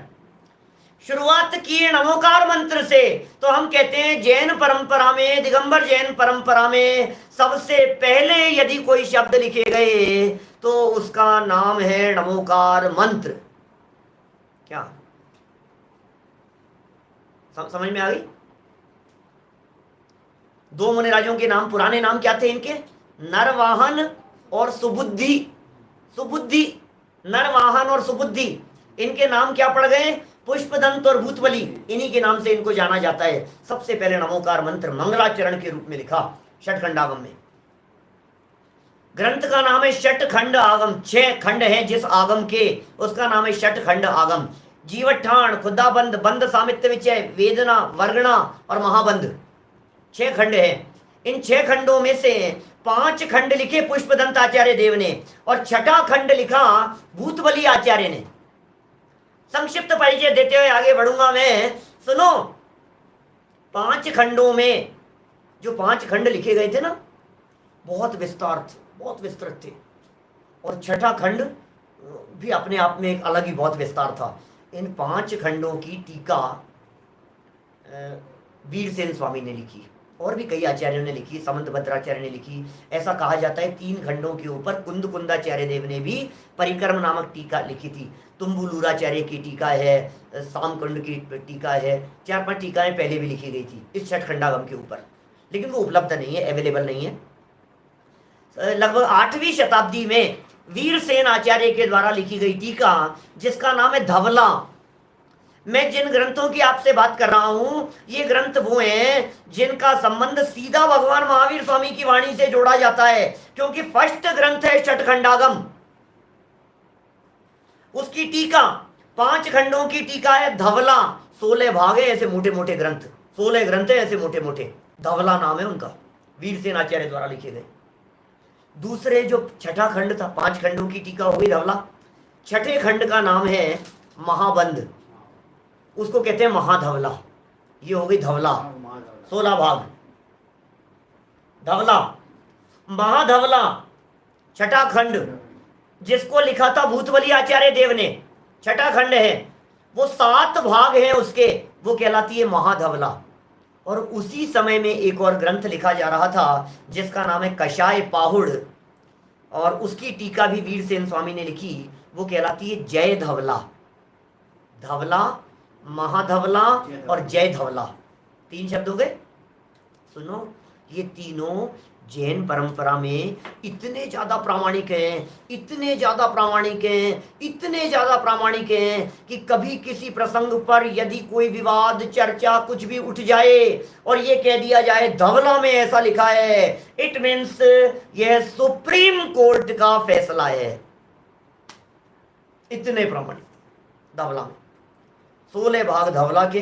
शुरुआत की नमोकार मंत्र से। तो हम कहते हैं जैन परंपरा में, दिगंबर जैन परंपरा में सबसे पहले यदि कोई शब्द लिखे गए तो उसका नाम है नमोकार मंत्र। क्या समझ में आ गई? 2 मुनिराजों के नाम, पुराने नाम क्या थे इनके? नरवाहन और सुबुद्धि। सुबुद्धि, नरवाहन और सुबुद्धि, इनके नाम क्या पड़ गए? पुष्पदंत और भूतबली। इन्हीं के नाम से इनको जाना जाता है। सबसे पहले नमोकार मंत्र मंगलाचरण के रूप में लिखा षटखंडागम में। ग्रंथ का नाम है षटखंड आगम। 6 खंड हैं जिस आगम के, उसका नाम है षटखंड आगम। जीवठान, खुदाबंद, बंद, सामित्य विचय, वेदना, वर्गणा और महाबंध, 6 खंड हैं। इन 6 खंडों में से 5 खंड लिखे पुष्पदंत आचार्य देव ने, और 6ठा खंड लिखा भूतबली आचार्य ने। संक्षिप्त परिचय देते हुए आगे बढ़ूंगा मैं। सुनो, 5 खंडों में जो 5 खंड लिखे गए थे ना, बहुत विस्तार थे, बहुत विस्तृत थे। और छठा खंड भी अपने आप में एक अलग ही बहुत विस्तार था। इन 5 खंडों की टीका वीरसेन स्वामी ने लिखी, और भी कई आचार्यों ने लिखी, समंत भद्राचार्य ने लिखी। ऐसा कहा जाता है 3 खंडों के ऊपर कुंद कुंदाचार्य देव ने भी परिक्रम नामक टीका लिखी थी। तुम्बुलूराचार्य की टीका है, सामकुंड की टीका है, 4-5 टीकाएं पहले भी लिखी गई थी इस छठ खंडागम के ऊपर, लेकिन वो उपलब्ध नहीं है, अवेलेबल नहीं है। लगभग 8वीं शताब्दी में वीरसेन आचार्य के द्वारा लिखी गई टीका, जिसका नाम है धवला। मैं जिन ग्रंथों की आपसे बात कर रहा हूं, ये ग्रंथ वो हैं जिनका संबंध सीधा भगवान महावीर स्वामी की वाणी से जोड़ा जाता है, क्योंकि फर्स्ट ग्रंथ है छठ खंडागम। उसकी टीका 5 खंडों की टीका है धवला। 16 भाग है, ऐसे मोटे मोटे ग्रंथ, 16 ग्रंथ है ऐसे मोटे मोटे, धवला नाम है उनका, वीरसेन आचार्य द्वारा लिखे गए। दूसरे जो छठा खंड था, 5 खंडों की टीका हो गई धवला। छठे खंड का नाम है महाबंध, उसको कहते हैं महाधवला। ये हो गई धवला, 16 भाग धवला। महाधवला छठा खंड, जिसको लिखा था भूतबली आचार्य देव ने, छठा खंड है, वो 7 भाग हैं उसके, वो कहलाती है महाधवला। और उसी समय में एक और ग्रंथ लिखा जा रहा था जिसका नाम है कषाय पाहुड़, और उसकी टीका भी वीरसेन स्वामी ने लिखी, वो कहलाती है जय धवला। धवला, महाधवला और जय धवला, 3 शब्द हो गए। सुनो, ये तीनों जैन परंपरा में इतने ज्यादा प्रामाणिक हैं, इतने ज्यादा प्रामाणिक हैं, इतने ज्यादा प्रामाणिक हैं कि कभी किसी प्रसंग पर यदि कोई विवाद, चर्चा, कुछ भी उठ जाए और ये कह दिया जाए धवला में ऐसा लिखा है, इट मीन्स यह सुप्रीम कोर्ट का फैसला है। इतने प्रामाणिक धवला में। 16 भाग धवला के,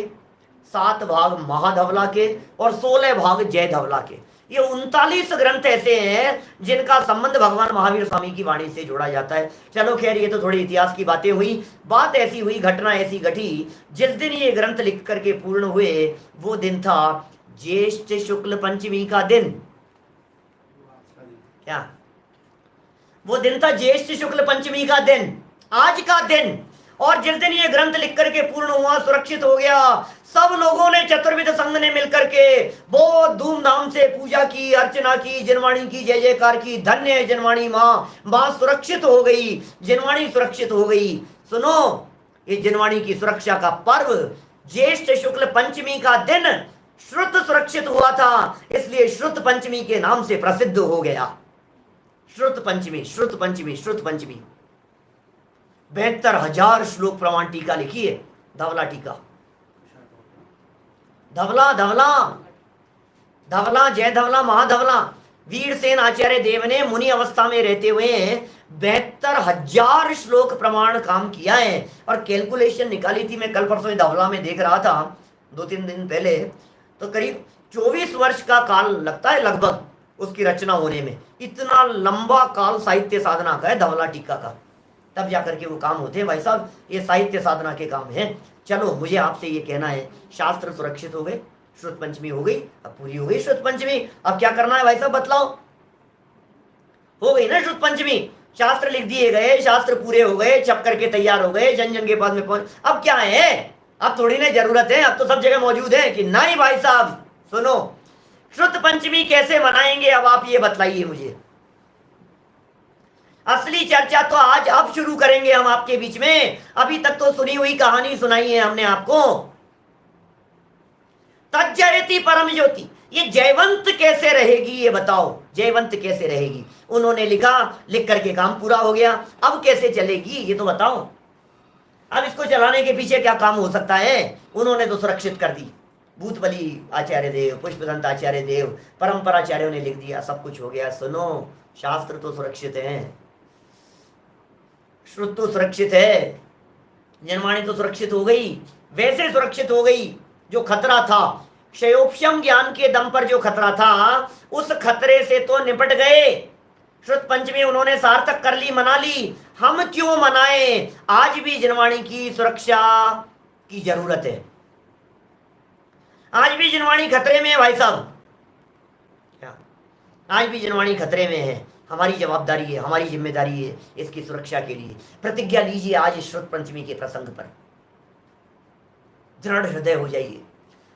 7 भाग महाधवला के और 16 भाग जय धवला के। ये 39 ग्रंथ ऐसे हैं जिनका संबंध भगवान महावीर स्वामी की वाणी से जोड़ा जाता है। चलो खैर, ये तो थोड़ी इतिहास की बातें हुई। बात ऐसी हुई, घटना ऐसी घटी, जिस दिन ये ग्रंथ लिख करके पूर्ण हुए वो दिन था ज्येष्ठ शुक्ल पंचमी का दिन। क्या वो दिन था? ज्येष्ठ शुक्ल पंचमी का दिन, आज का दिन। और जिस दिन ये ग्रंथ लिख करके पूर्ण हुआ, सुरक्षित हो गया, सब लोगों ने, चतुर्विद संघ ने मिलकर के बहुत धूमधाम से पूजा की, अर्चना की, जिनवाणी की जय जयकार की। धन्य है जिनवाणी माँ, माँ सुरक्षित हो गई, जिनवाणी सुरक्षित हो गई। सुनो, ये जिनवाणी की सुरक्षा का पर्व ज्येष्ठ शुक्ल पंचमी का दिन श्रुत सुरक्षित हुआ था, इसलिए श्रुत पंचमी के नाम से प्रसिद्ध हो गया। श्रुत पंचमी, श्रुत पंचमी, श्रुत पंचमी। 72,000 श्लोक प्रमाण टीका लिखी है, धवला टीका। धवला, धवला, धवला, जय धवला, महाधवला। वीरसेन आचार्य देव ने मुनि अवस्था में रहते हुए 72,000 श्लोक प्रमाण काम किया है। और कैलकुलेशन निकाली थी मैं कल परसों धवला में, देख रहा था 2-3 दिन पहले, तो करीब 24 वर्ष का काल लगता है लगभग उसकी रचना होने में। इतना लंबा काल साहित्य साधना का है धवला टीका का, तब जाकर के वो काम होते हैं भाई साहब, ये साहित्य साधना के काम हैं। चलो, मुझे आपसे ये कहना है, शास्त्र सुरक्षित हो गए, श्रुत पंचमी हो गई, अब पूरी हो गई श्रुत पंचमी। अब क्या करना है भाई साहब, बतलाओ? हो गई ना श्रुत पंचमी, शास्त्र लिख दिए गए, शास्त्र पूरे हो गए, छप करके तैयार हो गए, जन जन के पास में पहुंच। अब क्या है? अब थोड़ी ना जरूरत है, अब तो सब जगह मौजूद है कि नहीं भाई साहब? सुनो, श्रुत पंचमी कैसे मनाएंगे, अब आप ये बतलाइए मुझे। असली चर्चा तो आज अब शुरू करेंगे हम आपके बीच में, अभी तक तो सुनी हुई कहानी सुनाई है हमने आपको। तज्जयति परम ज्योति, ये जयवंत कैसे रहेगी, ये बताओ, जयवंत कैसे रहेगी? उन्होंने लिखा, लिख करके काम पूरा हो गया, अब कैसे चलेगी ये तो बताओ। अब इसको चलाने के पीछे क्या काम हो सकता है? उन्होंने तो सुरक्षित कर दी, भूतबली आचार्य देव, पुष्पदंत आचार्य देव, परंपराचार्यों ने लिख दिया, सब कुछ हो गया। सुनो, शास्त्र तो सुरक्षित है, श्रुत तो सुरक्षित है, जनवाणी तो सुरक्षित हो गई। वैसे सुरक्षित हो गई जो खतरा था, क्षयोपशम ज्ञान के दम पर जो खतरा था, उस खतरे से तो निपट गए। श्रुत पंचमी उन्होंने सार्थक कर ली, मना ली। हम क्यों मनाएं? आज भी जनवाणी की सुरक्षा की जरूरत है, आज भी जनवाणी खतरे में है भाई साहब। आज भी जनवाणी खतरे में है। हमारी जवाबदारी है, हमारी जिम्मेदारी है इसकी सुरक्षा के लिए। प्रतिज्ञा लीजिए आज इस श्रुत पंचमी के प्रसंग पर, दृढ़ हृदय हो जाइए।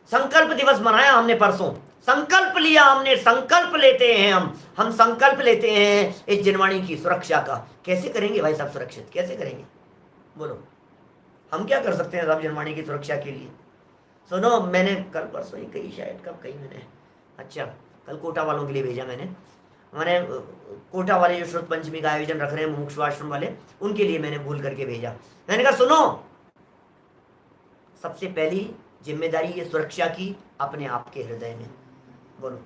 संकल्प दिवस मनाया हमने परसों, संकल्प लिया हमने, संकल्प लेते हैं हम संकल्प लेते हैं इस जनवाणी की सुरक्षा का। कैसे करेंगे भाई साहब सुरक्षित, कैसे करेंगे बोलो? हम क्या कर सकते हैं साहब जनवाणी की सुरक्षा के लिए? सुनो, मैंने कल परसों ही कही, शायद कब कही मैंने, अच्छा कल कोटा वालों के लिए भेजा मैंने कोटा वाले जो श्रुत पंचमी का आयोजन रख रहे हैं मुमुक्षु आश्रम वाले, उनके लिए मैंने भूल करके भेजा। मैंने कहा सुनो, सबसे पहली जिम्मेदारी ये सुरक्षा की अपने आप के हृदय में। बोलो,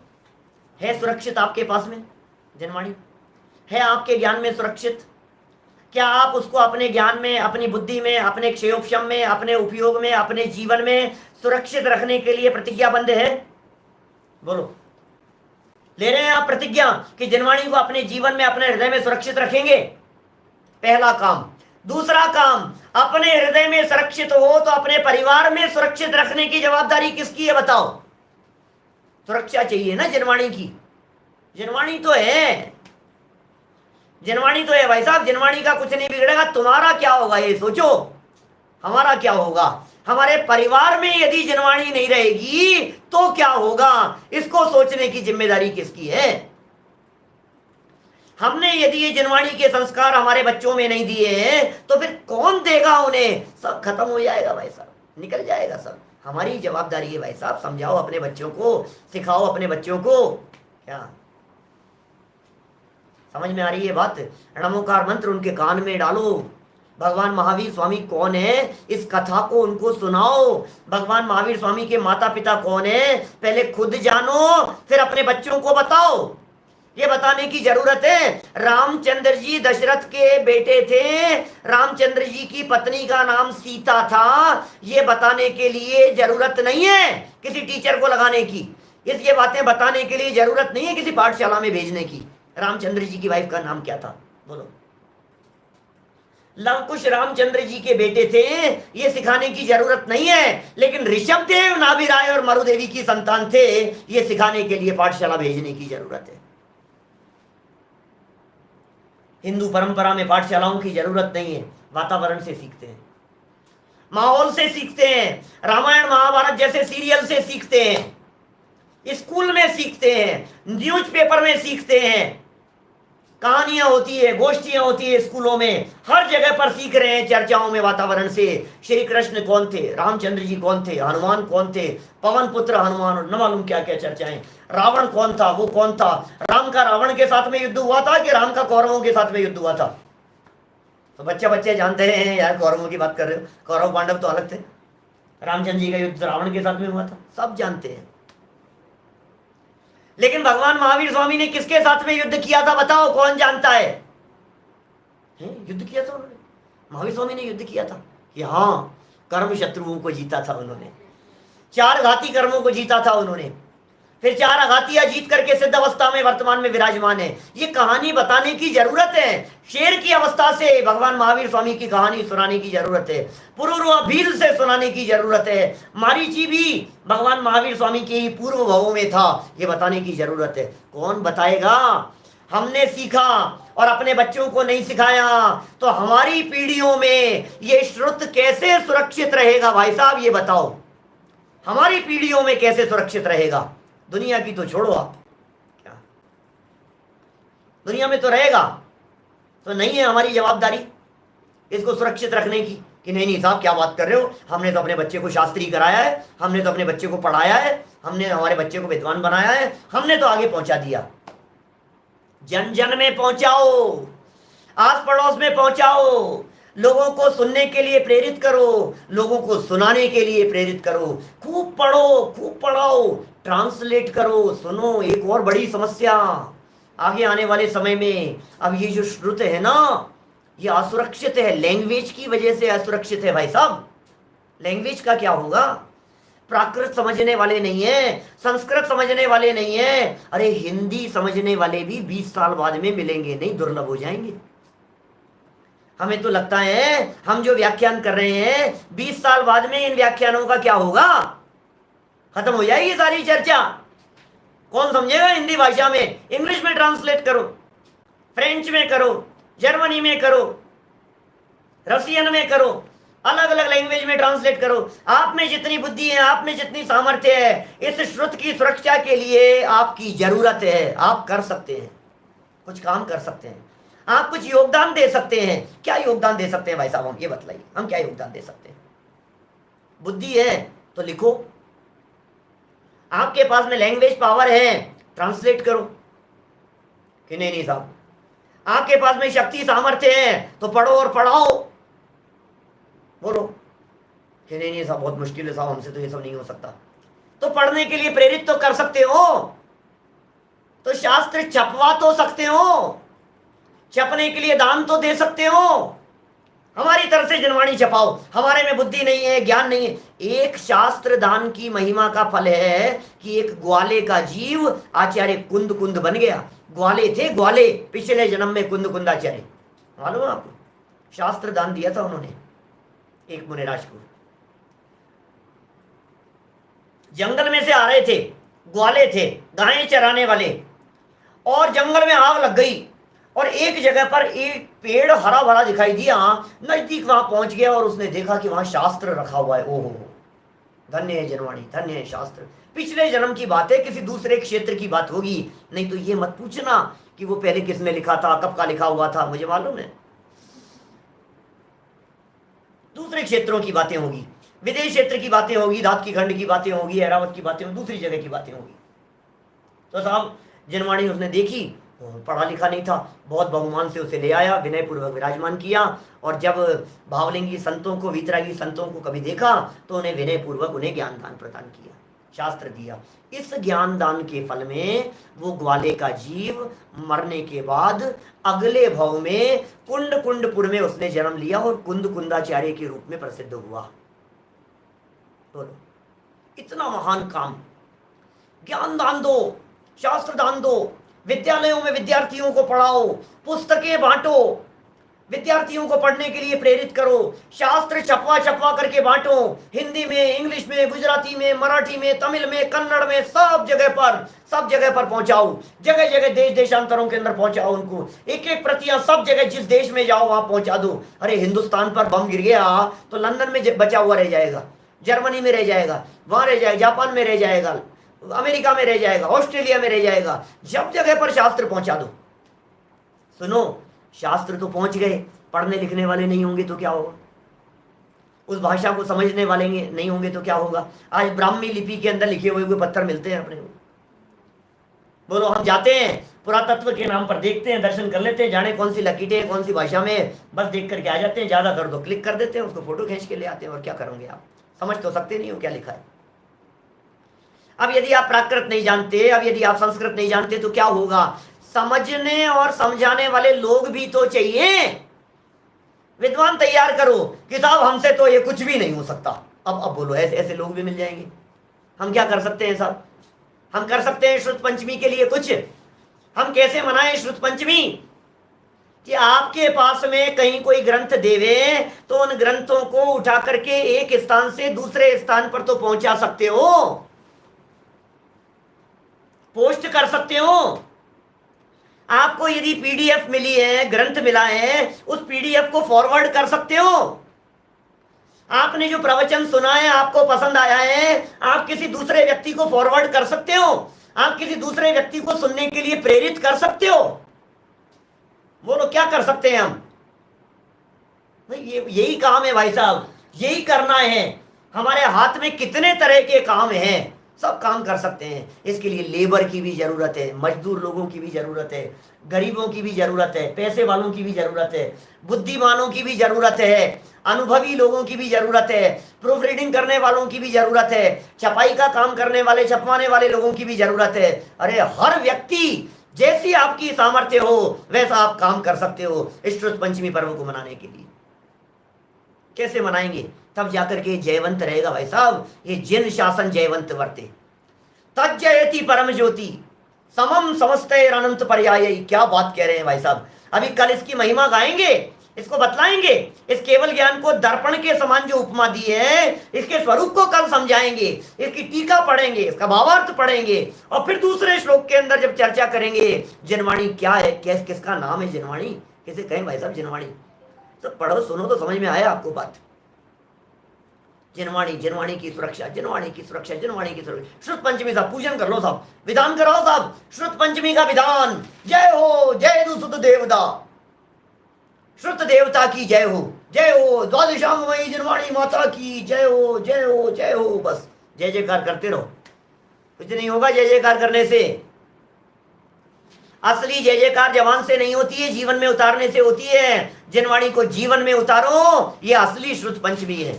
है सुरक्षित आपके पास में जनवाणी? है आपके ज्ञान में सुरक्षित? क्या आप उसको अपने ज्ञान में, अपनी बुद्धि में, अपने क्षयोपशम में, अपने उपयोग में, अपने जीवन में सुरक्षित रखने के लिए प्रतिज्ञाबद्ध है? बोलो, ले रहे हैं आप प्रतिज्ञा कि जनवाणी को अपने जीवन में, अपने हृदय में सुरक्षित रखेंगे? पहला काम। दूसरा काम, अपने हृदय में सुरक्षित हो तो अपने परिवार में सुरक्षित रखने की जवाबदारी किसकी है बताओ? सुरक्षा चाहिए ना जनवाणी की। जनवाणी तो है, जनवाणी तो है भाई साहब, जनवाणी का कुछ नहीं बिगड़ेगा। तुम्हारा क्या होगा ये सोचो, हमारा क्या होगा? हमारे परिवार में यदि जनवाणी नहीं रहेगी तो क्या होगा, इसको सोचने की जिम्मेदारी किसकी है? हमने यदि ये जनवाणी के संस्कार हमारे बच्चों में नहीं दिए हैं तो फिर कौन देगा उन्हें? सब खत्म हो जाएगा भाई साहब, निकल जाएगा सब। हमारी जवाबदारी है भाई साहब, समझाओ अपने बच्चों को, सिखाओ अपने बच्चों को। क्या समझ में आ रही है बात? नमोकार मंत्र उनके कान में डालो। भगवान महावीर स्वामी कौन है, इस कथा को उनको सुनाओ। भगवान महावीर स्वामी के माता पिता कौन है, पहले खुद जानो, फिर अपने बच्चों को बताओ। ये बताने की जरूरत है। रामचंद्र जी दशरथ के बेटे थे, रामचंद्र जी की पत्नी का नाम सीता था। ये बताने के लिए जरूरत नहीं है किसी टीचर को लगाने की, ये बातें बताने के लिए जरूरत नहीं है किसी पाठशाला में भेजने की। रामचंद्र जी की वाइफ का नाम क्या था बोलो? लवकुश रामचंद्र जी के बेटे थे, ये सिखाने की जरूरत नहीं है। लेकिन ऋषभदेव, नाभिराय और मरुदेवी की संतान थे, ये सिखाने के लिए पाठशाला भेजने की जरूरत है। हिंदू परंपरा में पाठशालाओं की जरूरत नहीं है, वातावरण से सीखते हैं, माहौल से सीखते हैं, रामायण महाभारत जैसे सीरियल से सीखते हैं, स्कूल में सीखते हैं, न्यूज़पेपर में सीखते हैं, कहानियां होती है, गोष्ठियां होती है स्कूलों में, हर जगह पर सीख रहे हैं चर्चाओं में, वातावरण से। श्री कृष्ण कौन थे, रामचंद्र जी कौन थे, हनुमान कौन थे, पवन पुत्र हनुमान, और न मालूम क्या क्या चर्चाएं। रावण कौन था, वो कौन था, राम का रावण के साथ में युद्ध हुआ था कि राम का कौरवों के साथ में युद्ध हुआ था? तो बच्चे जानते हैं यार, कौरवों की बात कर रहे हो, कौरव पांडव तो अलग थे, रामचंद्र जी का युद्ध रावण के साथ में हुआ था, सब जानते हैं। लेकिन भगवान महावीर स्वामी ने किसके साथ में युद्ध किया था बताओ, कौन जानता है? युद्ध किया था उन्होंने, महावीर स्वामी ने युद्ध किया था कि हाँ, कर्म शत्रुओं को जीता था उन्होंने, 4 घाती कर्मों को जीता था उन्होंने, फिर 4 आघातियां जीत करके सिद्ध अवस्था में वर्तमान में विराजमान है। ये कहानी बताने की जरूरत है, शेर की अवस्था से भगवान महावीर स्वामी की कहानी सुनाने की जरूरत है, पुरुरवा भील से सुनाने की जरूरत है, मारीची भी भगवान महावीर स्वामी के ही पूर्व भवों में था, ये बताने की जरूरत है। कौन बताएगा? हमने सीखा और अपने बच्चों को नहीं सिखाया तो हमारी पीढ़ियों में ये श्रुत कैसे सुरक्षित रहेगा भाई साहब, ये बताओ। हमारी पीढ़ियों में कैसे सुरक्षित रहेगा? दुनिया की तो छोड़ो आप, क्या दुनिया में तो रहेगा? तो नहीं है हमारी जवाबदारी इसको सुरक्षित रखने की कि नहीं साहब क्या बात कर रहे हो, हमने तो अपने बच्चे को शास्त्री कराया है, हमने तो अपने बच्चे को पढ़ाया है, हमने हमारे बच्चे को विद्वान बनाया है, हमने तो आगे पहुंचा दिया। जन जन में पहुंचाओ, आस पड़ोस में पहुंचाओ, लोगों को सुनने के लिए प्रेरित करो, लोगों को सुनाने के लिए प्रेरित करो, खूब पढ़ो, खूब पढ़ाओ, ट्रांसलेट करो। सुनो, एक और बड़ी समस्या आगे आने वाले समय में, अब ये जो श्रुत है ना, ये असुरक्षित है, लैंग्वेज की वजह से असुरक्षित है भाई साहब। लैंग्वेज का क्या होगा? प्राकृत समझने वाले नहीं है, संस्कृत समझने वाले नहीं है, अरे हिंदी समझने वाले भी 20 साल बाद में मिलेंगे नहीं, दुर्लभ हो जाएंगे। हमें तो लगता है हम जो व्याख्यान कर रहे हैं 20 साल बाद में इन व्याख्यानों का क्या होगा, खत्म हो जाएगी सारी चर्चा। कौन समझेगा हिंदी भाषा में? इंग्लिश में ट्रांसलेट करो, फ्रेंच में करो, जर्मनी में करो, रसियन में करो, अलग अलग लैंग्वेज में ट्रांसलेट करो। आप में जितनी बुद्धि है, आप में जितनी सामर्थ्य है, इस श्रुत की सुरक्षा के लिए आपकी जरूरत है। आप कर सकते हैं, कुछ काम कर सकते हैं, आप कुछ योगदान दे सकते हैं। क्या योगदान दे सकते हैं भाई साहब? हम ये बताइए, हम क्या योगदान दे सकते हैं? बुद्धि है तो लिखो, आपके पास में लैंग्वेज पावर है, ट्रांसलेट करो। कि नहीं साहब, आपके पास में शक्ति सामर्थ्य है तो पढ़ो और पढ़ाओ। बोलो कि नहीं साहब बहुत मुश्किल है साहब, हमसे तो ये सब नहीं हो सकता। तो पढ़ने के लिए प्रेरित तो कर सकते हो, तो शास्त्र छपवा तो सकते हो, छपने के लिए दान तो दे सकते हो। हमारी तरफ से जनवाणी छपाओ, हमारे में बुद्धि नहीं है, ज्ञान नहीं है। एक शास्त्र दान की महिमा का फल है कि एक ग्वाले का जीव आचार्य कुंद कुंद बन गया। ग्वाले थे, ग्वाले, पिछले जन्म में कुंद कुंद आचार्य, मालूम है आपको? शास्त्र दान दिया था उन्होंने एक मुनिराज को। जंगल में से आ रहे थे, ग्वाले थे, गायें चराने वाले, और जंगल में आग लग गई और एक जगह पर एक पेड़ हरा भरा दिखाई दिया। नजदीक वहां पहुंच गया और उसने देखा कि वहां शास्त्र रखा हुआ है। ओहो, धन्य है जनवाणी, धन्य है शास्त्र। पिछले जन्म की बात है, किसी दूसरे क्षेत्र की बात होगी। नहीं तो ये मत पूछना कि वो पहले किसने लिखा था, कब का लिखा हुआ था, मुझे मालूम है। दूसरे क्षेत्रों की बातें होगी, विदेश क्षेत्र की बातें होगी, धात की खंड की बातें होगी, ऐरावत की बातें होगी, दूसरी जगह की बातें होगी। तो साहब जनवाणी उसने देखी, पढ़ा लिखा नहीं था, बहुत बहुमान से उसे ले आया, विनय पूर्वक विराजमान किया। और जब भावलिंगी संतों को, वीतरागी संतों को कभी देखा तो उन्हें विनय पूर्वक उन्हें ज्ञान दान प्रदान किया, शास्त्र दिया। इस ज्ञान दान के फल में वो ग्वाले का जीव मरने के बाद अगले भव में कुंड कुंडपुर में उसने जन्म लिया और कुंद कुंदाचार्य के रूप में प्रसिद्ध हुआ। बोलो, इतना महान काम। ज्ञान दान दो, शास्त्र दान दो, विद्यालयों में विद्यार्थियों को पढ़ाओ, पुस्तकें बांटो, विद्यार्थियों को पढ़ने के लिए प्रेरित करो, शास्त्र छपवा छपवा करके बांटो, हिंदी में, इंग्लिश में, गुजराती में, मराठी में, तमिल में, कन्नड़ में, सब जगह पर पहुंचाओ। जगह जगह देश देशांतरों के अंदर पहुंचाओ उनको, एक एक प्रतियां सब जगह, जिस देश में जाओ वहां पहुंचा दो। अरे हिंदुस्तान पर बम गिर गया तो लंदन में बचा हुआ रह जाएगा, जर्मनी में रह जाएगा, वहां रह जाएगा, जापान में रह जाएगा, अमेरिका में रह जाएगा, ऑस्ट्रेलिया में रह जाएगा। जब जगह पर शास्त्र पहुंचा दो। सुनो, शास्त्र तो पहुंच गए, पढ़ने लिखने वाले नहीं होंगे तो क्या होगा? उस भाषा को समझने वाले नहीं होंगे तो क्या होगा? आज ब्राह्मी लिपि के अंदर लिखे हुए पत्थर मिलते हैं अपने को। बोलो, हम जाते हैं पुरातत्व के नाम पर, देखते हैं, दर्शन कर लेते हैं, जाने कौन सी लकीटें कौन सी भाषा में, बस देख करके आ जाते हैं। ज्यादा कर दो, क्लिक कर देते हैं, उसको फोटो खींच के ले आते हैं। और क्या करोगे आप? समझ तो सकते नहीं हो क्या लिखा है। अब यदि आप प्राकृत नहीं जानते, अब यदि आप संस्कृत नहीं जानते तो क्या होगा? समझने और समझाने वाले लोग भी तो चाहिए। विद्वान तैयार करो कि साहब हमसे तो ये कुछ भी नहीं हो सकता। अब बोलो, ऐसे ऐसे लोग भी मिल जाएंगे। हम क्या कर सकते हैं साहब? हम कर सकते हैं श्रुत पंचमी के लिए कुछ? हम कैसे मनाएं श्रुत पंचमी? कि आपके पास में कहीं कोई ग्रंथ देवे तो उन ग्रंथों को उठा करके एक स्थान से दूसरे स्थान पर तो पहुंचा सकते हो, पोस्ट कर सकते हो। आपको यदि पीडीएफ मिली है, ग्रंथ मिला है, उस पीडीएफ को फॉरवर्ड कर सकते हो। आपने जो प्रवचन सुना है, आपको पसंद आया है, आप किसी दूसरे व्यक्ति को फॉरवर्ड कर सकते हो, आप किसी दूसरे व्यक्ति को सुनने के लिए प्रेरित कर सकते हो। बोलो, क्या कर सकते हैं हम? यही काम है भाई साहब, यही करना है। हमारे हाथ में कितने तरह के काम हैं, सब काम कर सकते हैं। इसके लिए लेबर की भी जरूरत है, मजदूर लोगों की भी जरूरत है, गरीबों की भी जरूरत है, पैसे वालों की भी जरूरत है, बुद्धिमानों की भी जरूरत है, अनुभवी लोगों की भी जरूरत है, प्रूफ रीडिंग करने वालों की भी जरूरत है, छपाई का काम करने वाले, छपवाने वाले लोगों की भी जरूरत है। अरे हर व्यक्ति, जैसी आपकी सामर्थ्य हो वैसा आप काम कर सकते हो इस श्रुत पंचमी पर्व को मनाने के लिए। कैसे मनाएंगे? तब जाकर के जयवंत रहेगा भाई साहब। ये जिन शासन जयवंत वर्ते, तज्जयति परम ज्योति समम समस्तैर अनंत पर्याय। क्या बात कह रहे हैं भाई साहब? अभी कल इसकी महिमा गाएंगे, इसको बतलाएंगे। इस केवल ज्ञान को दर्पण के समान जो उपमा दी है, इसके स्वरूप को कल समझाएंगे, इसकी टीका पढ़ेंगे, इसका भावार्थ पढ़ेंगे, और फिर दूसरे श्लोक के अंदर जब चर्चा करेंगे जिनवाणी क्या है, किसका नाम है जिनवाणी, किसे कहें भाई साहब जिनवाणी, तो पढ़ो सुनो तो समझ में आया आपको बात। जिनवाणी, जिनवाणी की सुरक्षा, जिनवाणी की सुरक्षा, जिनवाणी की सुरक्षा। श्रुत पंचमी साहब पूजन कर लो साहब, विधान कराओ साहब, श्रुत पंचमी का विधान। जय हो जय दुसुत देवता, श्रुत देवता की जय हो, जय हो द्वादशांगमयी जिनवाणी माता की जय हो, जय हो, जय हो। बस जय जयकार करते रहो, कुछ नहीं होगा जय जयकार करने से। असली जय जयकार जवान से नहीं होती है, जीवन में उतारने से होती है। जिनवाणी को जीवन में उतारो, ये असली श्रुत पंचमी है।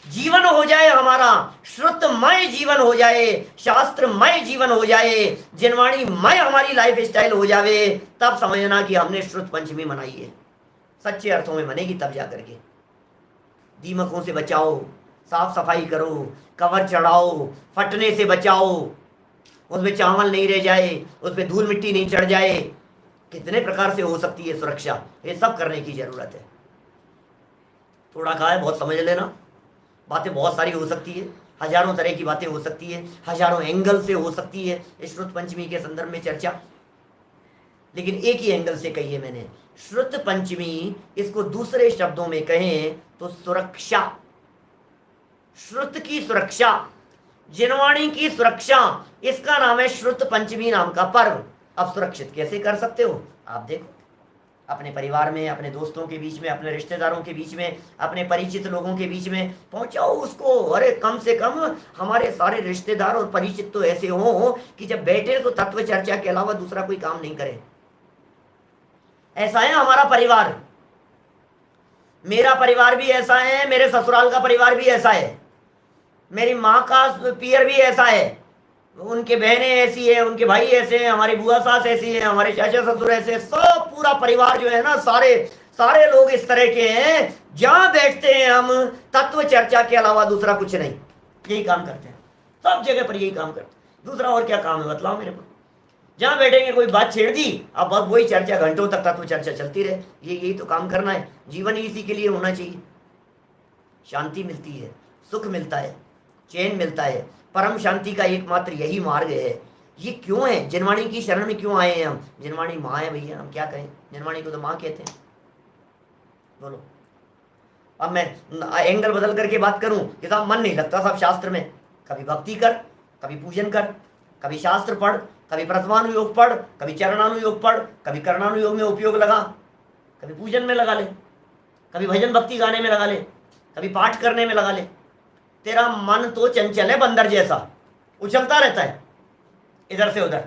जीवन हो जाए हमारा, श्रुतमय जीवन हो जाए, शास्त्रमय जीवन हो जाए, जिनवाणीमय हमारी लाइफ स्टाइल हो जावे, तब समझना कि हमने श्रुत पंचमी मनाई है। सच्चे अर्थों में मनेगी तब जाकर के। दीमकों से बचाओ, साफ सफाई करो, कवर चढ़ाओ, फटने से बचाओ, उसमें चावल नहीं रह जाए, उसमें धूल मिट्टी नहीं चढ़ जाए। कितने प्रकार से हो सकती है सुरक्षा, ये सब करने की जरूरत है। थोड़ा कहा है बहुत समझ लेना, बातें बहुत सारी हो सकती है, हजारों तरह की बातें हो सकती है, हजारों एंगल से हो सकती है इस श्रुत पंचमी के संदर्भ में चर्चा, लेकिन एक ही एंगल से कही है मैंने। श्रुत पंचमी, इसको दूसरे शब्दों में कहें तो सुरक्षा, श्रुत की सुरक्षा, जिनवाणी की सुरक्षा, इसका नाम है श्रुत पंचमी नाम का पर्व। अब सुरक्षित कैसे कर सकते हो आप देखो, अपने परिवार में, अपने दोस्तों के बीच में, अपने रिश्तेदारों के बीच में, अपने परिचित लोगों के बीच में पहुंचाओ उसको। अरे कम से कम हमारे सारे रिश्तेदार और परिचित तो ऐसे हों कि जब बैठे तो तत्व चर्चा के अलावा दूसरा कोई काम नहीं करे। ऐसा है हमारा परिवार, मेरा परिवार भी ऐसा है, मेरे ससुराल का परिवार भी ऐसा है, मेरी माँ का पियर भी ऐसा है, उनके बहनें ऐसी है, उनके भाई ऐसे हैं, हमारी बुआ सास ऐसी है, हमारे चाचा ससुर ऐसे, सब पूरा परिवार जो है ना, सारे सारे लोग इस तरह के हैं। जहां बैठते हैं हम तत्व चर्चा के अलावा दूसरा कुछ नहीं, यही काम करते हैं, सब जगह पर यही काम करते हैं। दूसरा और क्या काम है बतलाओ मेरे को। जहां बैठेंगे कोई बात छेड़ दी, अब बस वही चर्चा, घंटों तक तत्व चर्चा चलती रहे। यही तो काम करना है, जीवन ही इसी के लिए होना चाहिए। शांति मिलती है, सुख मिलता है, चैन मिलता है, परम शांति का एकमात्र यही मार्ग है। ये क्यों है, जिनवाणी की शरण में क्यों आए हैं हम? जिनवाणी माँ है भैया, हम क्या कहें, जिनवाणी को तो माँ कहते हैं। बोलो, अब मैं एंगल बदल करके बात करूं कि साहब मन नहीं लगता साहब शास्त्र में, कभी भक्ति कर, कभी पूजन कर, कभी शास्त्र पढ़, कभी प्रथमानुयोग पढ़, कभी चरणानुयोग पढ़, कभी कर्णानुयोग में उपयोग लगा, कभी पूजन में लगा ले, कभी भजन भक्ति गाने में लगा ले, कभी पाठ करने में लगा ले। तेरा मन तो चंचल है, बंदर जैसा उछलता रहता है इधर से उधर।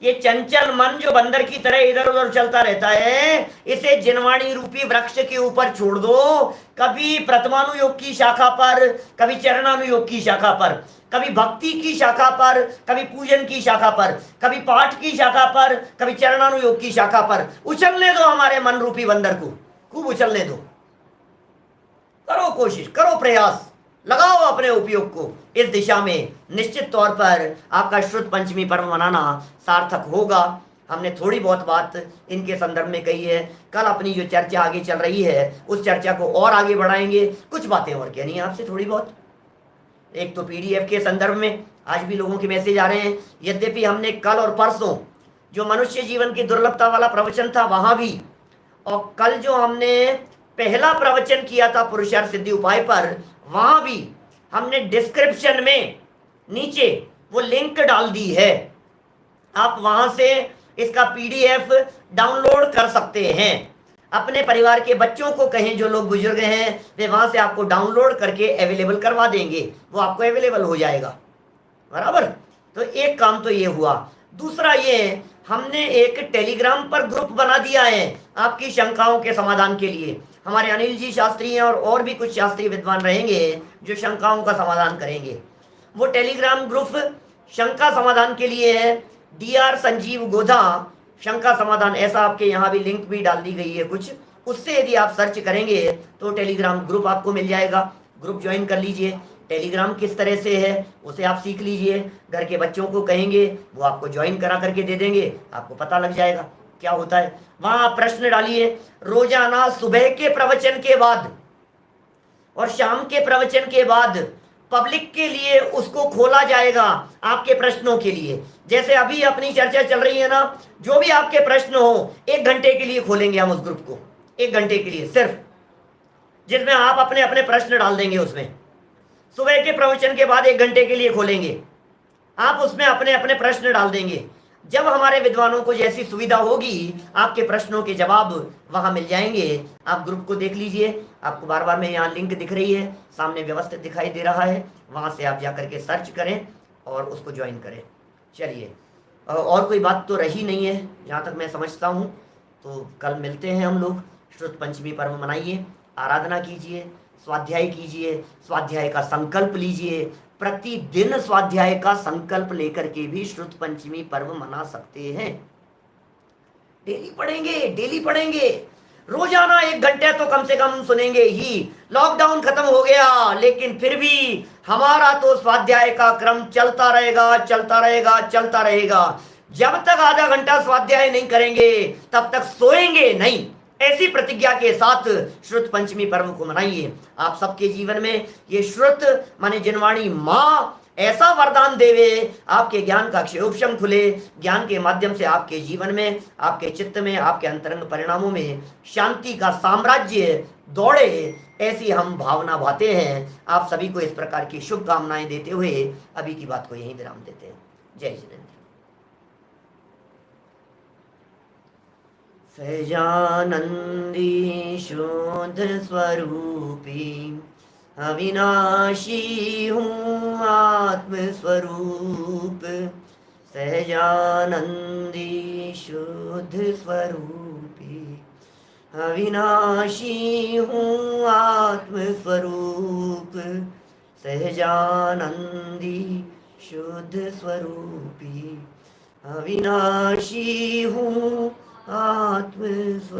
ये चंचल मन जो बंदर की तरह इधर उधर चलता रहता है, इसे जिनवाणी रूपी वृक्ष के ऊपर छोड़ दो। कभी प्रथमानुयोग की शाखा पर, कभी चरणानुयोग की शाखा पर, कभी भक्ति की शाखा पर, कभी पूजन की शाखा पर, कभी पाठ की शाखा पर, कभी चरणानुयोग की शाखा पर। उछलने दो हमारे मन रूपी बंदर को, खूब उछलने दो। करो कोशिश, करो प्रयास, लगाओ अपने उपयोग को इस दिशा में। निश्चित तौर पर आपका श्रुत पंचमी पर्व मनाना सार्थक होगा। हमने थोड़ी बहुत बात इनके संदर्भ में कही है। कल अपनी जो चर्चा आगे चल रही है उस चर्चा को और आगे बढ़ाएंगे। कुछ बातें और कहनी है आपसे थोड़ी बहुत। एक तो पीडीएफ के संदर्भ में आज भी लोगों के मैसेज आ रहे हैं। यद्यपि हमने कल और परसों जो मनुष्य जीवन की दुर्लभता वाला प्रवचन था वहां भी, और कल जो हमने पहला प्रवचन किया था पुरुषार्थ सिद्धि उपाय पर, वहां भी हमने डिस्क्रिप्शन में नीचे वो लिंक डाल दी है। आप वहां से इसका पीडीएफ डाउनलोड कर सकते हैं। अपने परिवार के बच्चों को कहें, जो लोग बुजुर्ग हैं वे वहां से आपको डाउनलोड करके अवेलेबल करवा देंगे, वो आपको अवेलेबल हो जाएगा। बराबर, तो एक काम तो ये हुआ। दूसरा ये, हमने एक टेलीग्राम पर ग्रुप बना दिया है आपकी शंकाओं के समाधान के लिए। हमारे अनिल जी शास्त्री हैं और भी कुछ शास्त्रीय विद्वान रहेंगे जो शंकाओं का समाधान करेंगे। वो टेलीग्राम ग्रुप शंका समाधान के लिए है। DR संजीव गोधा शंका समाधान, ऐसा आपके यहाँ भी लिंक भी डाल दी गई है कुछ, उससे यदि आप सर्च करेंगे तो टेलीग्राम ग्रुप आपको मिल जाएगा। ग्रुप ज्वाइन कर लीजिए। टेलीग्राम किस तरह से है उसे आप सीख लीजिए। घर के बच्चों को कहेंगे, वो आपको ज्वाइन करा करके दे देंगे, आपको पता लग जाएगा। क्या होता है, वहां आप प्रश्न डालिए। रोजाना सुबह के प्रवचन के बाद और शाम के प्रवचन के बाद पब्लिक के लिए उसको खोला जाएगा आपके प्रश्नों के लिए। जैसे अभी अपनी चर्चा चल रही है ना, जो भी आपके प्रश्न हो 1 घंटे के लिए खोलेंगे हम उस ग्रुप को, 1 घंटे के लिए सिर्फ, जिसमें आप अपने अपने प्रश्न डाल देंगे। उसमें सुबह के प्रवचन के बाद 1 घंटे के लिए खोलेंगे, आप उसमें अपने अपने प्रश्न डाल देंगे। जब हमारे विद्वानों को जैसी सुविधा होगी आपके प्रश्नों के जवाब वहां मिल जाएंगे। आप ग्रुप को देख लीजिए, आपको बार बार में यहाँ लिंक दिख रही है, सामने व्यवस्थित दिखाई दे रहा है, वहां से आप जाकर के सर्च करें और उसको ज्वाइन करें। चलिए, और कोई बात तो रही नहीं है जहाँ तक मैं समझता हूँ। तो कल मिलते हैं हम लोग। श्रुत पंचमी पर्व मनाइए, आराधना कीजिए, स्वाध्याय कीजिए, स्वाध्याय का संकल्प लीजिए। प्रतिदिन स्वाध्याय का संकल्प लेकर के भी श्रुत पंचमी पर्व मना सकते हैं। डेली पढ़ेंगे, डेली पढ़ेंगे, रोजाना 1 घंटे तो कम से कम सुनेंगे ही। लॉकडाउन खत्म हो गया लेकिन फिर भी हमारा तो स्वाध्याय का क्रम चलता रहेगा, चलता रहेगा, चलता रहेगा। जब तक आधा घंटा स्वाध्याय नहीं करेंगे तब तक सोएंगे नहीं। ऐसी प्रतिज्ञा के साथ श्रुत पंचमी पर्व को मनाइए। आप सबके जीवन में ये श्रुत माने जिनवाणी माँ ऐसा वरदान देवे, आपके ज्ञान का क्षयोपशम खुले, ज्ञान के माध्यम से आपके जीवन में, आपके चित्त में, आपके अंतरंग परिणामों में शांति का साम्राज्य दौड़े, ऐसी हम भावना भाते हैं। आप सभी को इस प्रकार की शुभकामनाएं देते हुए अभी की बात को यहीं विराम देते हैं। जय जिनेन्द्र। सहजानंदी शुद्ध स्वरूपी अविनाशी हूँ आत्मस्वरूप। सहजानंदी शुद्ध स्वरूपी अविनाशी हूँ आत्मस्वरूप। सहजानंदी शुद्ध स्वरूपी अविनाशी हूँ आत्मस्वरूप।